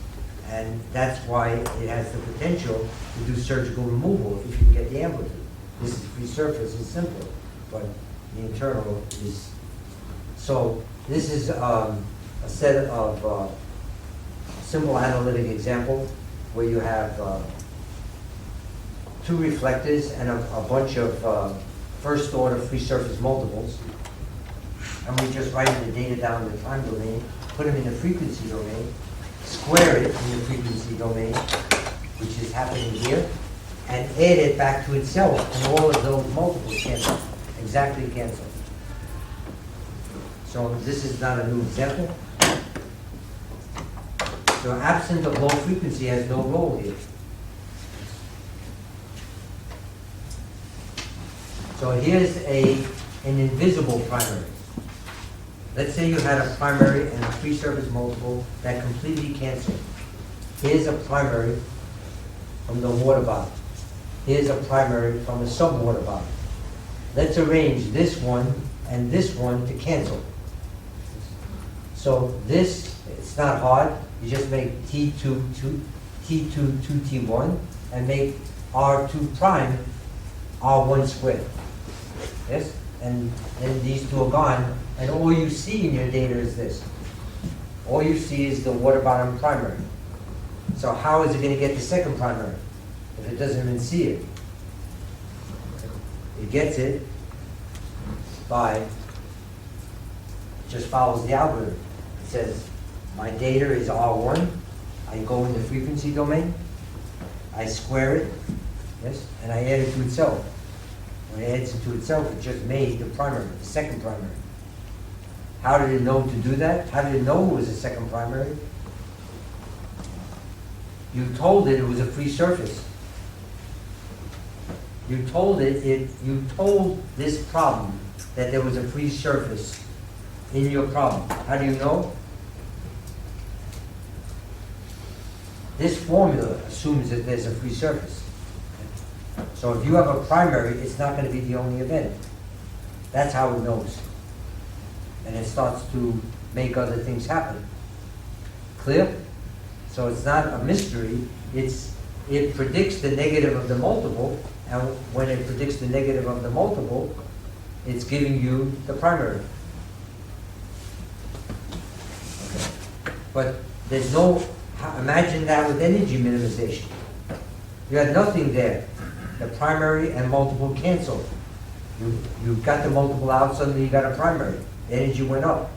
And that's why it has the potential to do surgical removal if you can get the amplitude. This is free surface, is simpler, but the internal is. So this is a set of simple analytic example where you have two reflectors and a bunch of first order free surface multiples. And we just write the data down in the time domain, put them in the frequency domain, square it in the frequency domain, which is happening here, and add it back to itself, and all of those multiples cancel, exactly cancel. So this is not a new example. So absent of low frequency has no role here. So here's an invisible primary. Let's say you had a primary and a free surface multiple that completely canceled. Here's a primary from the water bottom. Here's a primary from a sub-water bottom. Let's arrange this one and this one to cancel. So this, it's not hard. You just make T2, 2T1, and make R2 prime R1 squared. Yes? And then these two are gone, and all you see in your data is this. All you see is the water bottom primary. So how is it going to get the second primary if it doesn't even see it? It gets it by, just follows the algorithm. It says, my data is R1, I go in the frequency domain, I square it, yes, and I add it to itself. When it adds it to itself, it just made the primary, the second primary. How did it know to do that? How did it know it was a second primary? You told it was a free surface. You told you told this problem that there was a free surface in your problem. How do you know? This formula assumes that there's a free surface. So if you have a primary, it's not going to be the only event. That's how it knows. and it starts to make other things happen. Clear? So it's not a mystery, it predicts the negative of the multiple, and when it predicts the negative of the multiple, it's giving you the primary. Okay. But there's no, imagine that with energy minimization. You had nothing there. The primary and multiple cancel. You got the multiple out, suddenly you got a primary. The energy went up.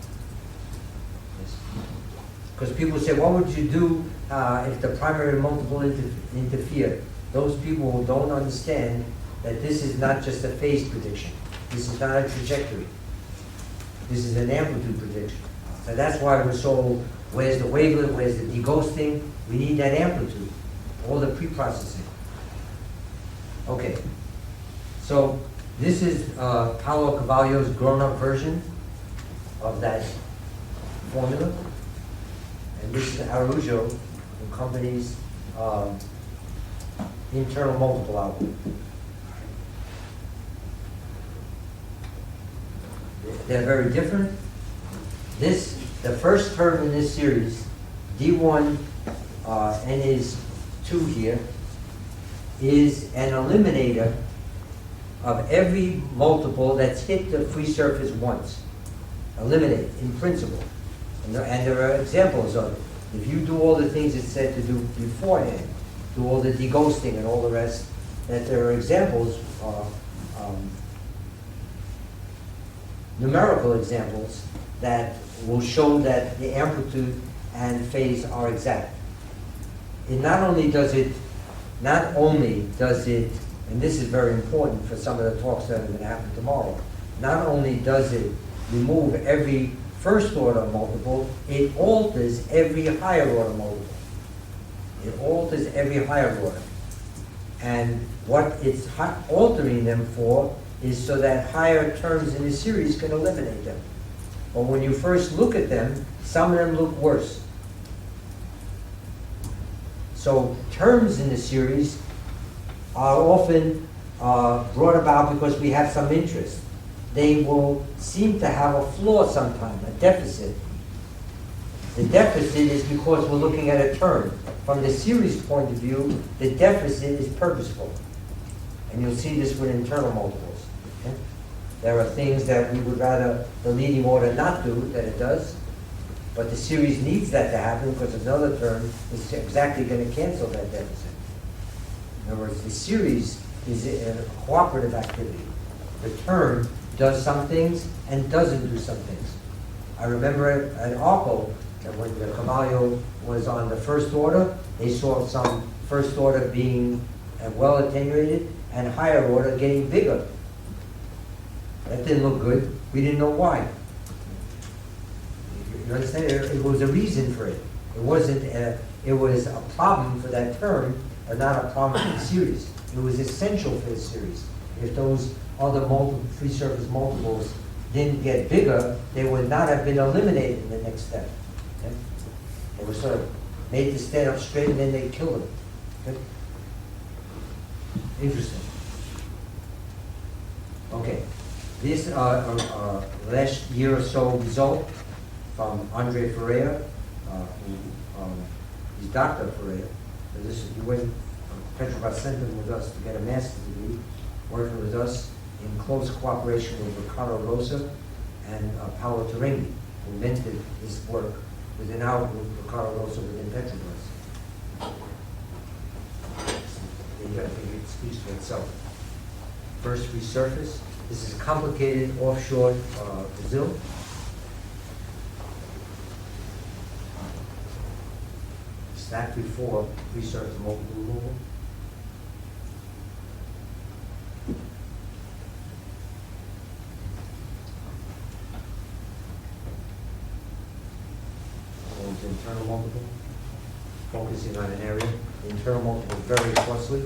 Because people say, what would you do if the primary and multiple interfere? Those people who don't understand that this is not just a phase prediction. This is not a trajectory. This is an amplitude prediction. So that's why we're so, where's the Weglein, where's the deghosting? We need that amplitude, all the pre-processing. Okay, so this is Paolo Cavallo's grown-up version of that formula. And this is Araujo, the company's internal multiple algorithm. They're very different. This, the first term in this series, D1 and is 2 here, is an eliminator of every multiple that's hit the free surface once. Eliminate, in principle. And there are examples of it. If you do all the things it said to do beforehand, do all the deghosting and all the rest, that there are examples, numerical examples, that will show that the amplitude and phase are exact. It not only does it, and this is very important for some of the talks that are going to happen tomorrow, not only does it remove every first order multiple, it alters every higher order multiple. It alters every higher order. And what it's altering them for is so that higher terms in the series can eliminate them. But when you first look at them, some of them look worse. So terms in the series are often brought about because we have some interest. They will seem to have a flaw sometime, a deficit. The deficit is because we're looking at a term. From the series point of view, the deficit is purposeful. And you'll see this with internal multiples. Okay? There are things that we would rather the leading order not do that it does, but the series needs that to happen because another term is exactly going to cancel that deficit. In other words, the series is a cooperative activity. The term does some things and doesn't do some things. I remember at ARCO, that when the Cavallo was on the first order, they saw some first order being well attenuated and higher order getting bigger. That didn't look good. We didn't know why. You understand? It was a reason for it. It wasn't. It was a problem for that term, or not a problem for the series. It was essential for the series. If those other free surface multiples didn't get bigger, they would not have been eliminated in the next step. Okay? They were sort of made to stand up straight, and then they killed them. Okay? Interesting. Okay. This last year or so result from Andre Ferreira, he's Dr. Ferreira. He went from Petrobras Center with us to get a master's degree, working with us in close cooperation with Ricardo Rosa and Paolo Turinghi, who invented this work within our group, Ricardo Rosa within Petrobras. I think it speaks for itself. First resurface. This is complicated offshore Brazil. Stack before resurface multiple removal. Internal multiple, focusing on an area. The internal multiple very closely.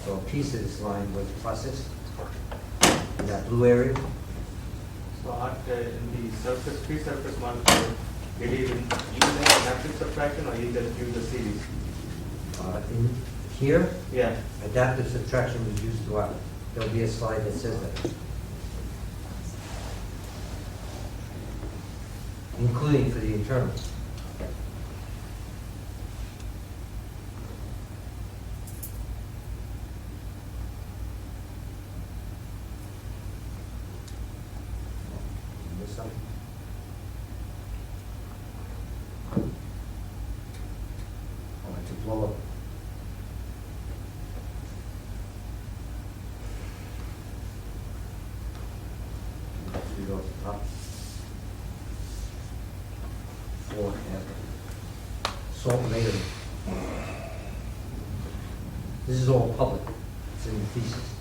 So a piece of this line was processed in that blue area. So in the surface, free surface multiple, did you use an adaptive subtraction or you just use the series? In here, Yeah. adaptive subtraction was used throughout. There'll be a slide that says that. including for the internal. Miss something? To blow up. You go to the top. 4 after. Salt later. This is all public. It's in the thesis.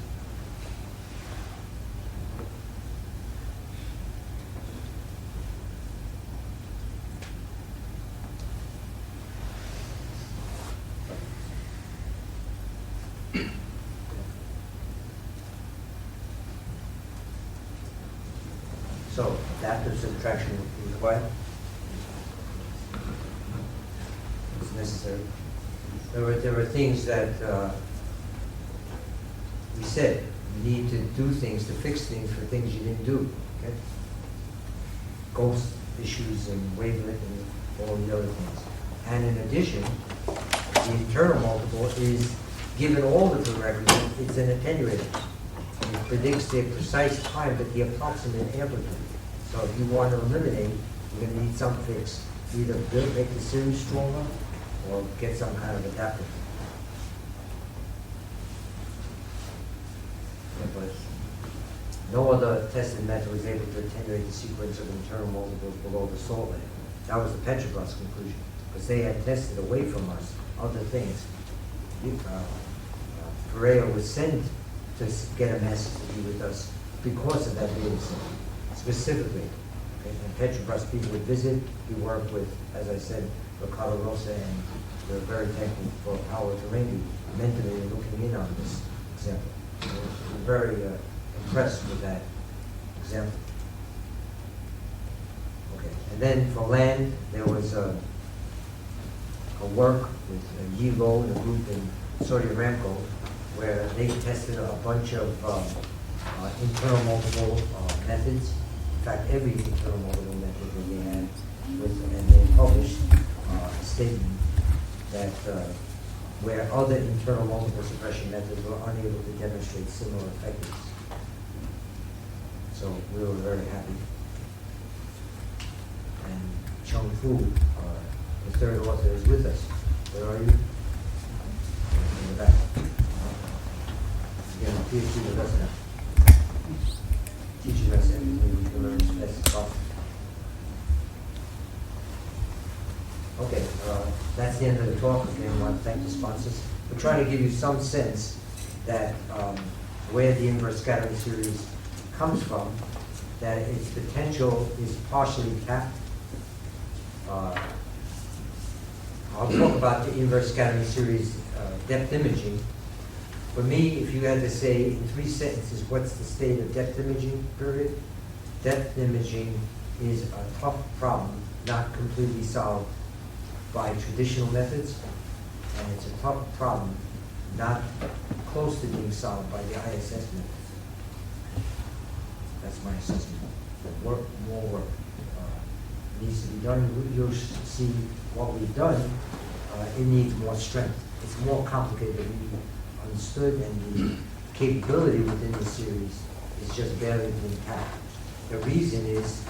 So, adaptive subtraction is required. It's necessary. There were things that we said, you need to do things to fix things for things you didn't do, okay? Ghost issues and wavelength and all the other things. And in addition, the internal multiple is, given all the prerequisites, it's an attenuator. It predicts the precise time, but the approximate amplitude. So if you want to eliminate, you're going to need some fix. Either make the series stronger or get some kind of adapter. But no other tested method was able to attenuate the sequence of internal multiples below the salt layer. That was the Petrobras conclusion, because they had tested away from us other things. Pereira was sent to get a message to be with us because of that data set, specifically. Okay? And Petrobras people would visit. We worked with, as I said, Ricardo Rosa, and we're very thankful for Howard Turangi mentally looking in on this example. We're very impressed with that example. Okay, and then for land, there was a work with Yivo and a group in Saudi Aramco, where they tested a bunch of internal multiple methods. In fact, every internal multiple method that they had, and they published a statement that where other internal multiple suppression methods were unable to demonstrate similar effectiveness. So we were very happy. And Chung Fu, the third author, is with us. Where are you? In the back. Again, PhD with us now. Teaching us everything we can learn as best as possible. Okay, that's the end of the talk. Again, I want to thank the sponsors. We're trying to give you some sense that where the inverse scattering series comes from, that its potential is partially tapped. I'll talk about the inverse scattering series depth imaging. For me, if you had to say in 3 sentences, what's the state of depth imaging, period? Depth imaging is a tough problem, not completely solved by traditional methods, and it's a tough problem, not close to being solved by the ISS methods. That's my assessment. More work needs to be done. You'll see what we've done. It needs more strength. It's more complicated than we understood, and the capability within the series is just barely being tapped. The reason is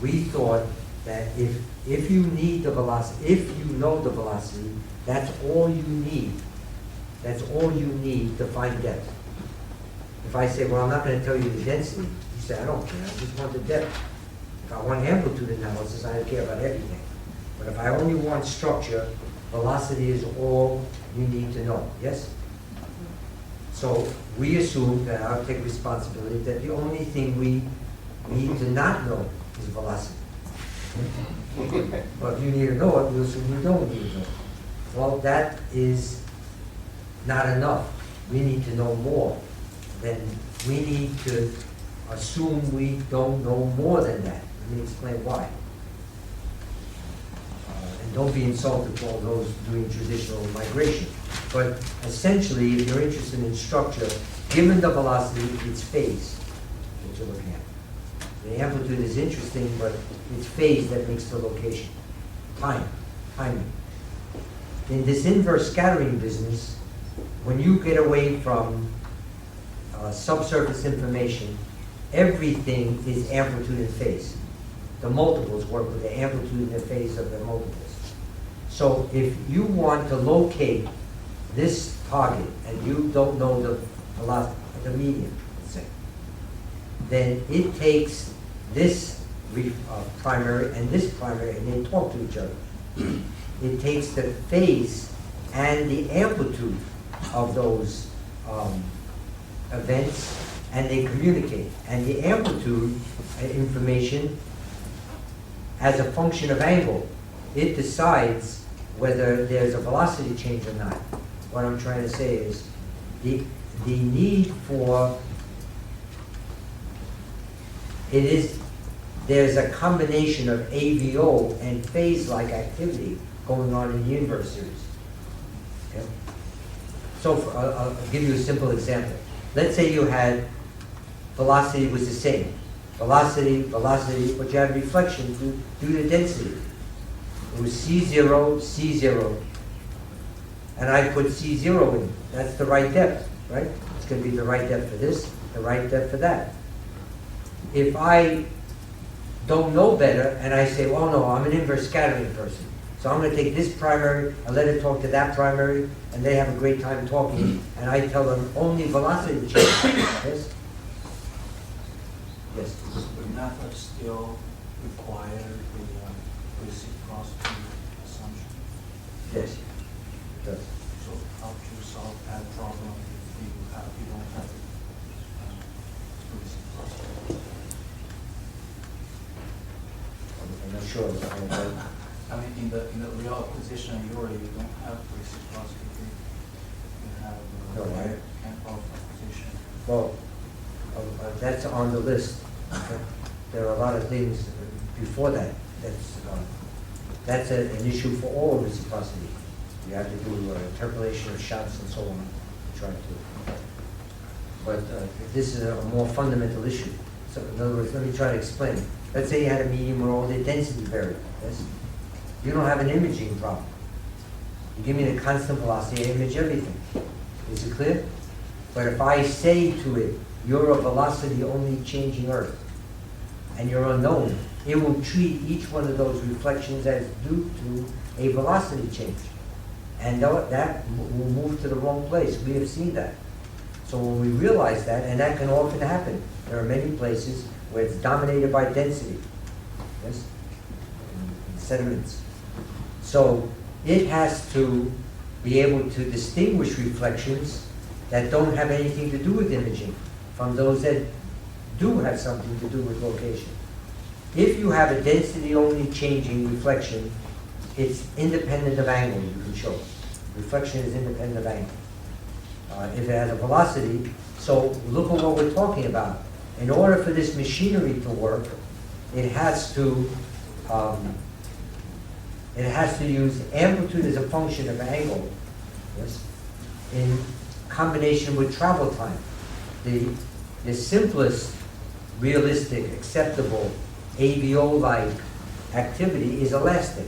we thought that if you need the velocity, if you know the velocity, that's all you need. That's all you need to find depth. If I say, well, I'm not going to tell you the density, you say, I don't care, I just want the depth. If I want amplitude analysis, I don't care about everything. But if I only want structure, velocity is all you need to know, yes? So we assume that I'll take responsibility that the only thing we need to not know is velocity. But if you need to know it, we assume you don't need to know it. Well, that is not enough. We need to know more. Then we need to assume we don't know more than that. Let me explain why. And don't be insulted to all those doing traditional migration. But essentially, if you're interested in structure, given the velocity, its phase, what you're looking at. The amplitude is interesting, but it's phase that makes the location. Timing. In this inverse scattering business, when you get away from subsurface information, everything is amplitude and phase. The multiples work with the amplitude and the phase of the multiples. So if you want to locate this target and you don't know the velocity, the median, let's say, then it takes this primary and this primary and they talk to each other. It takes the phase and the amplitude of those events and they communicate. And the amplitude information, as a function of angle, it decides whether there's a velocity change or not. What I'm trying to say is the need for there's a combination of AVO and phase-like activity going on in the inverse series. Okay? So I'll give you a simple example. Let's say you had velocity was the same. Velocity, but you had reflection due to density. It was C0, C0. And I put C0 in. That's the right depth, right? It's going to be the right depth for this, the right depth for that. If I don't know better and I say, well, no, I'm an inverse scattering person. So I'm going to take this primary and let it talk to that primary, and they have a great time talking, and I tell them only velocity change. Yes? Yes? The method still require the reciprocity assumption. Yes. It does. So how to solve that problem if you don't have reciprocity? I'm not sure. I mean, in the real position you don't have reciprocity. You have No, right. ample position. Well, that's on the list. Okay? There are a lot of things before that. That's an issue for all reciprocity. You have to do interpolation of shots and so on to try to. But this is a more fundamental issue. So in other words, let me try to explain. Let's say you had a medium where all the density varied. Yes? You don't have an imaging problem. You give me the constant velocity, I image everything. Is it clear? But if I say to it, you're a velocity only changing Earth, and you're unknown, it will treat each one of those reflections as due to a velocity change. And that will move to the wrong place. We have seen that. So when we realize that, and that can often happen, there are many places where it's dominated by density. Yes? And sediments. So it has to be able to distinguish reflections that don't have anything to do with imaging from those that do have something to do with location. If you have a density-only changing reflection, it's independent of angle, you can show. Reflection is independent of angle. If it has a velocity, so look at what we're talking about. In order for this machinery to work, it has to use amplitude as a function of angle, yes, in combination with travel time. The simplest, realistic, acceptable, AVO-like activity is elastic.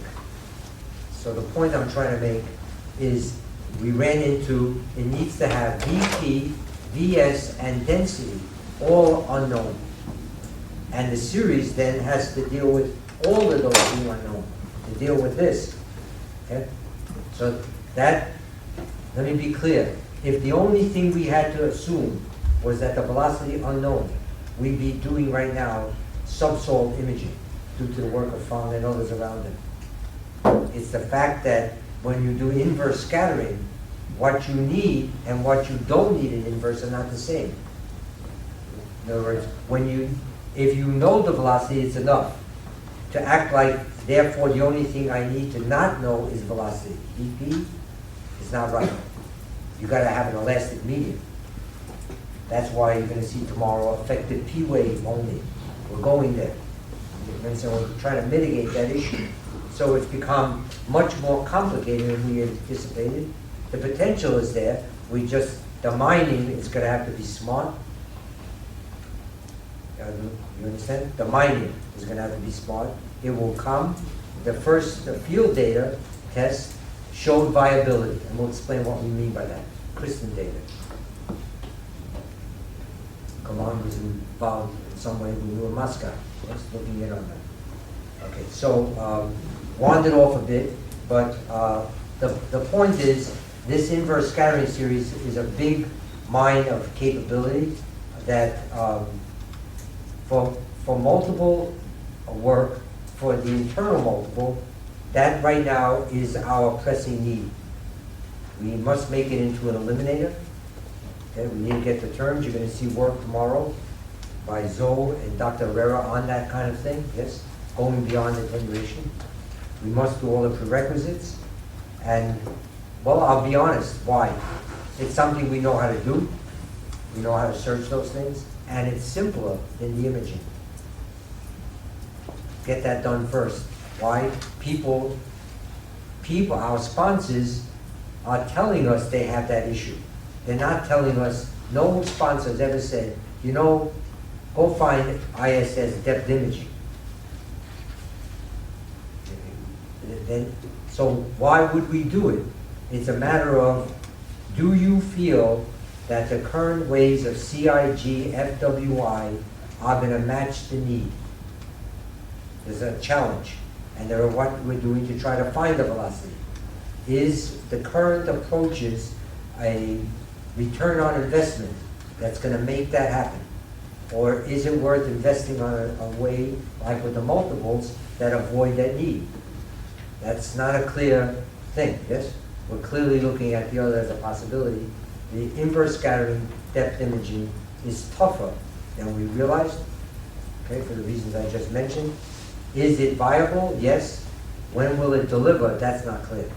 So the point I'm trying to make is we ran into, it needs to have VP, VS, and density, all unknown. And the series then has to deal with all of those being unknown to deal with this. Okay? So that, let me be clear. If the only thing we had to assume was that the velocity unknown, we'd be doing right now subsol imaging due to the work of Fong and others around it. It's the fact that when you do inverse scattering, what you need and what you don't need in inverse are not the same. In other words, if you know the velocity, it's enough to act like, therefore, the only thing I need to not know is velocity. VP is not right. You got to have an elastic medium. That's why you're going to see tomorrow effective P wave only. We're going there. And so we're trying to mitigate that issue. So it's become much more complicated than we anticipated. The potential is there. The mining is going to have to be smart. You understand? The mining is gonna have to be smart. It will come. The first field data test showed viability, and we'll explain what we mean by that. Kristen data. Kaman was involved in some way. We were in Moscow. Let's looking in on that. Okay, so wandered off a bit, but the point is, this inverse scattering series is a big mine of capability that for multiple work, for the internal multiple, that right now is our pressing need. We must make it into an eliminator. Okay, we need to get the terms. You're going to see work tomorrow by Zoe and Dr. Herrera on that kind of thing, yes, going beyond attenuation. We must do all the prerequisites. And, well, I'll be honest, why? It's something we know how to do. We know how to search those things. And it's simpler than the imaging. Get that done first. Why? People, our sponsors are telling us they have that issue. They're not telling us, no sponsor has ever said, you know, go find ISS depth imaging. So why would we do it? It's a matter of, do you feel that the current ways of CIG, FWI are going to match the need? There's a challenge, and there are what we're doing to try to find the velocity. Is the current approaches a return on investment that's going to make that happen? Or is it worth investing on a way, like with the multiples, that avoid that need? That's not a clear thing, yes? We're clearly looking at the other as a possibility. The inverse scattering depth imaging is tougher than we realized, okay, for the reasons I just mentioned. Is it viable? Yes. When will it deliver? That's not clear.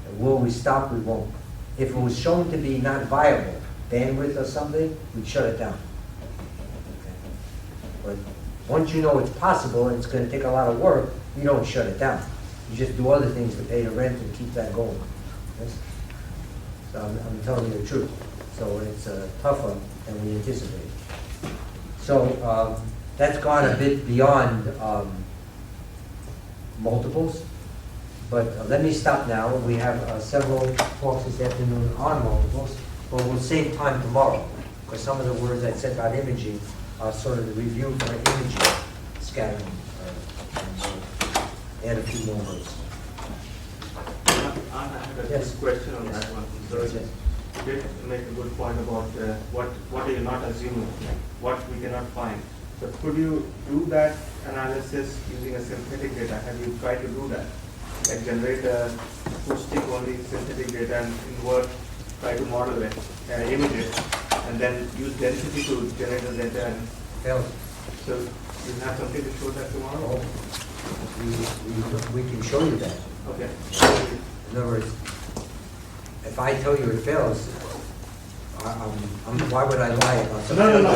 And will we stop? We won't. If it was shown to be not viable, bandwidth or something, we'd shut it down. Okay. But once you know it's possible and it's going to take a lot of work, you don't shut it down. You just do other things to pay the rent and keep that going. Yes? So I'm telling you the truth. So it's tougher than we anticipated. So that's gone a bit beyond multiples. But let me stop now. We have several talks this afternoon on multiples, but we'll save time tomorrow, because some of the words I said about imaging are sort of the review for imaging scattering. Add a few more words. I have a Yes. question on that one. So Yes, yes. you did make a good point about what are you not assuming, what we cannot find. So could you do that analysis using a synthetic data? Have you tried to do that? Like generate a acoustic only synthetic data and invert, try to model it, image it, and then use density to generate the data. And Fails. so you have something to show that tomorrow? We can show you that. Okay. In other words, if I tell you it fails, why would I lie about something? No.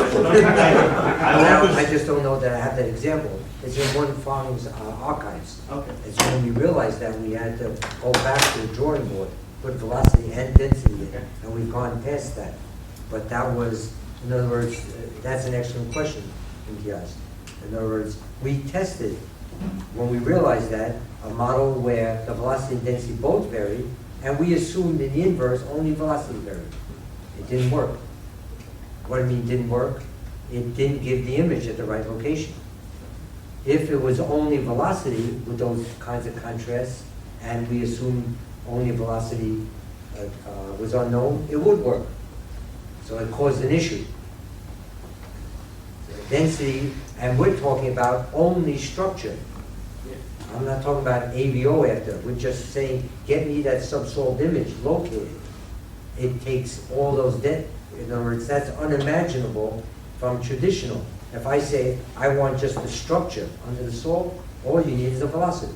I just don't know that I have that example. It's in one farm's archives. Okay. It's when we realized that we had to go back to the drawing board, put velocity and density in, Okay. and we've gone past that. But that was, in other words, that's an excellent question, Imtiaz. In other words, we tested, when we realized that, a model where the velocity and density both varied, and we assumed in the inverse only velocity varied. It didn't work. What do I mean didn't work? It didn't give the image at the right location. If it was only velocity with those kinds of contrasts, and we assumed only velocity was unknown, it would work. So it caused an issue. Density, and we're talking about only structure. I'm not talking about AVO after. We're just saying, get me that subsolved image located. It takes all those in other words, that's unimaginable from traditional. If I say, I want just the structure under the salt, all you need is a velocity.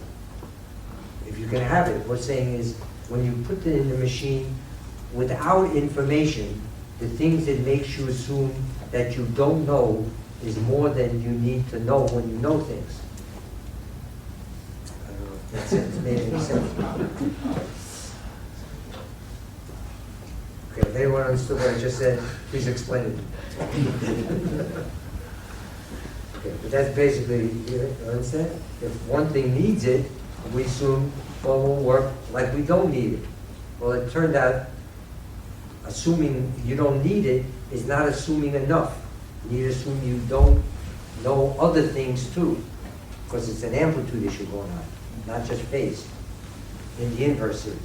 If you can have it, what we're saying is, when you put it in the machine, without information, the things it makes you assume that you don't know is more than you need to know when you know things. I don't know if that sense made any sense. Okay, if anyone understood what I just said, please explain it. Okay, but that's basically, you understand? If one thing needs it, we assume, well, we'll work like we don't need it. Well, it turned out, assuming you don't need it is not assuming enough. You need to assume you don't know other things too, because it's an amplitude issue going on, not just phase, in the inverse series.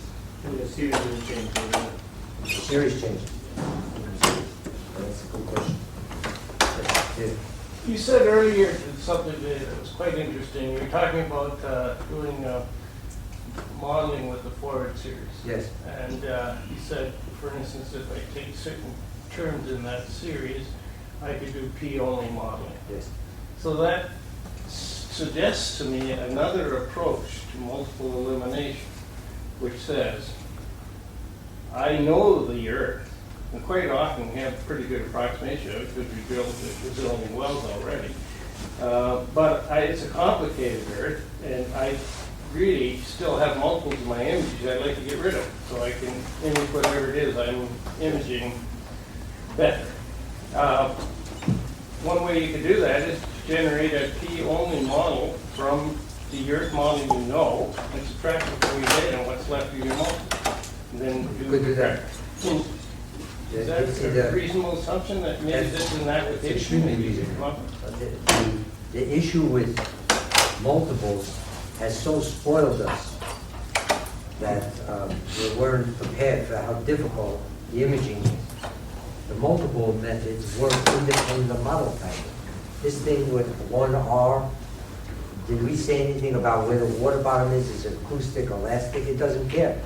And the series will change. The series changes. That's a good question. Yeah. You said earlier something that was quite interesting. You were talking about doing modeling with the forward series. Yes. And you said, for instance, if I take certain terms in that series, I could do P-only modeling. Yes. So that suggests to me another approach to multiple elimination, which says, I know the Earth, and quite often we have pretty good approximation of it because we drilled the Brazilian wells already. But it's a complicated Earth, and I really still have multiples of my images I'd like to get rid of, so I can image whatever it is I'm imaging better. One way you could do that is to generate a P-only model from the Earth model you know, and subtract what we did and what's left of your multiple. And then You could do that. Is that a reasonable assumption that maybe this is an application? Extremely maybe you could reasonable. come up with? The issue with multiples has so spoiled us that we weren't prepared for how difficult the imaging is. The multiple methods work independent of model type. This thing with 1R, did we say anything about where the water bottom is it acoustic, elastic? It doesn't care.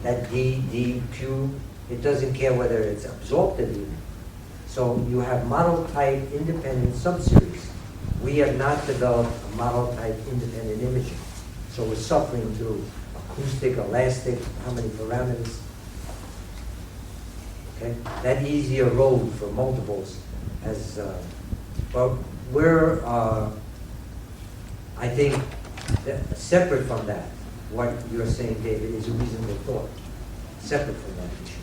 That D, Q, it doesn't care whether it's absorptive even. So you have model type independent subseries. We have not developed a model type independent imaging. So we're suffering through acoustic, elastic, how many parameters. Okay, that easier road for multiples as, but we're, I think, separate from that, what you're saying, David, is a reasonable thought, separate from that issue.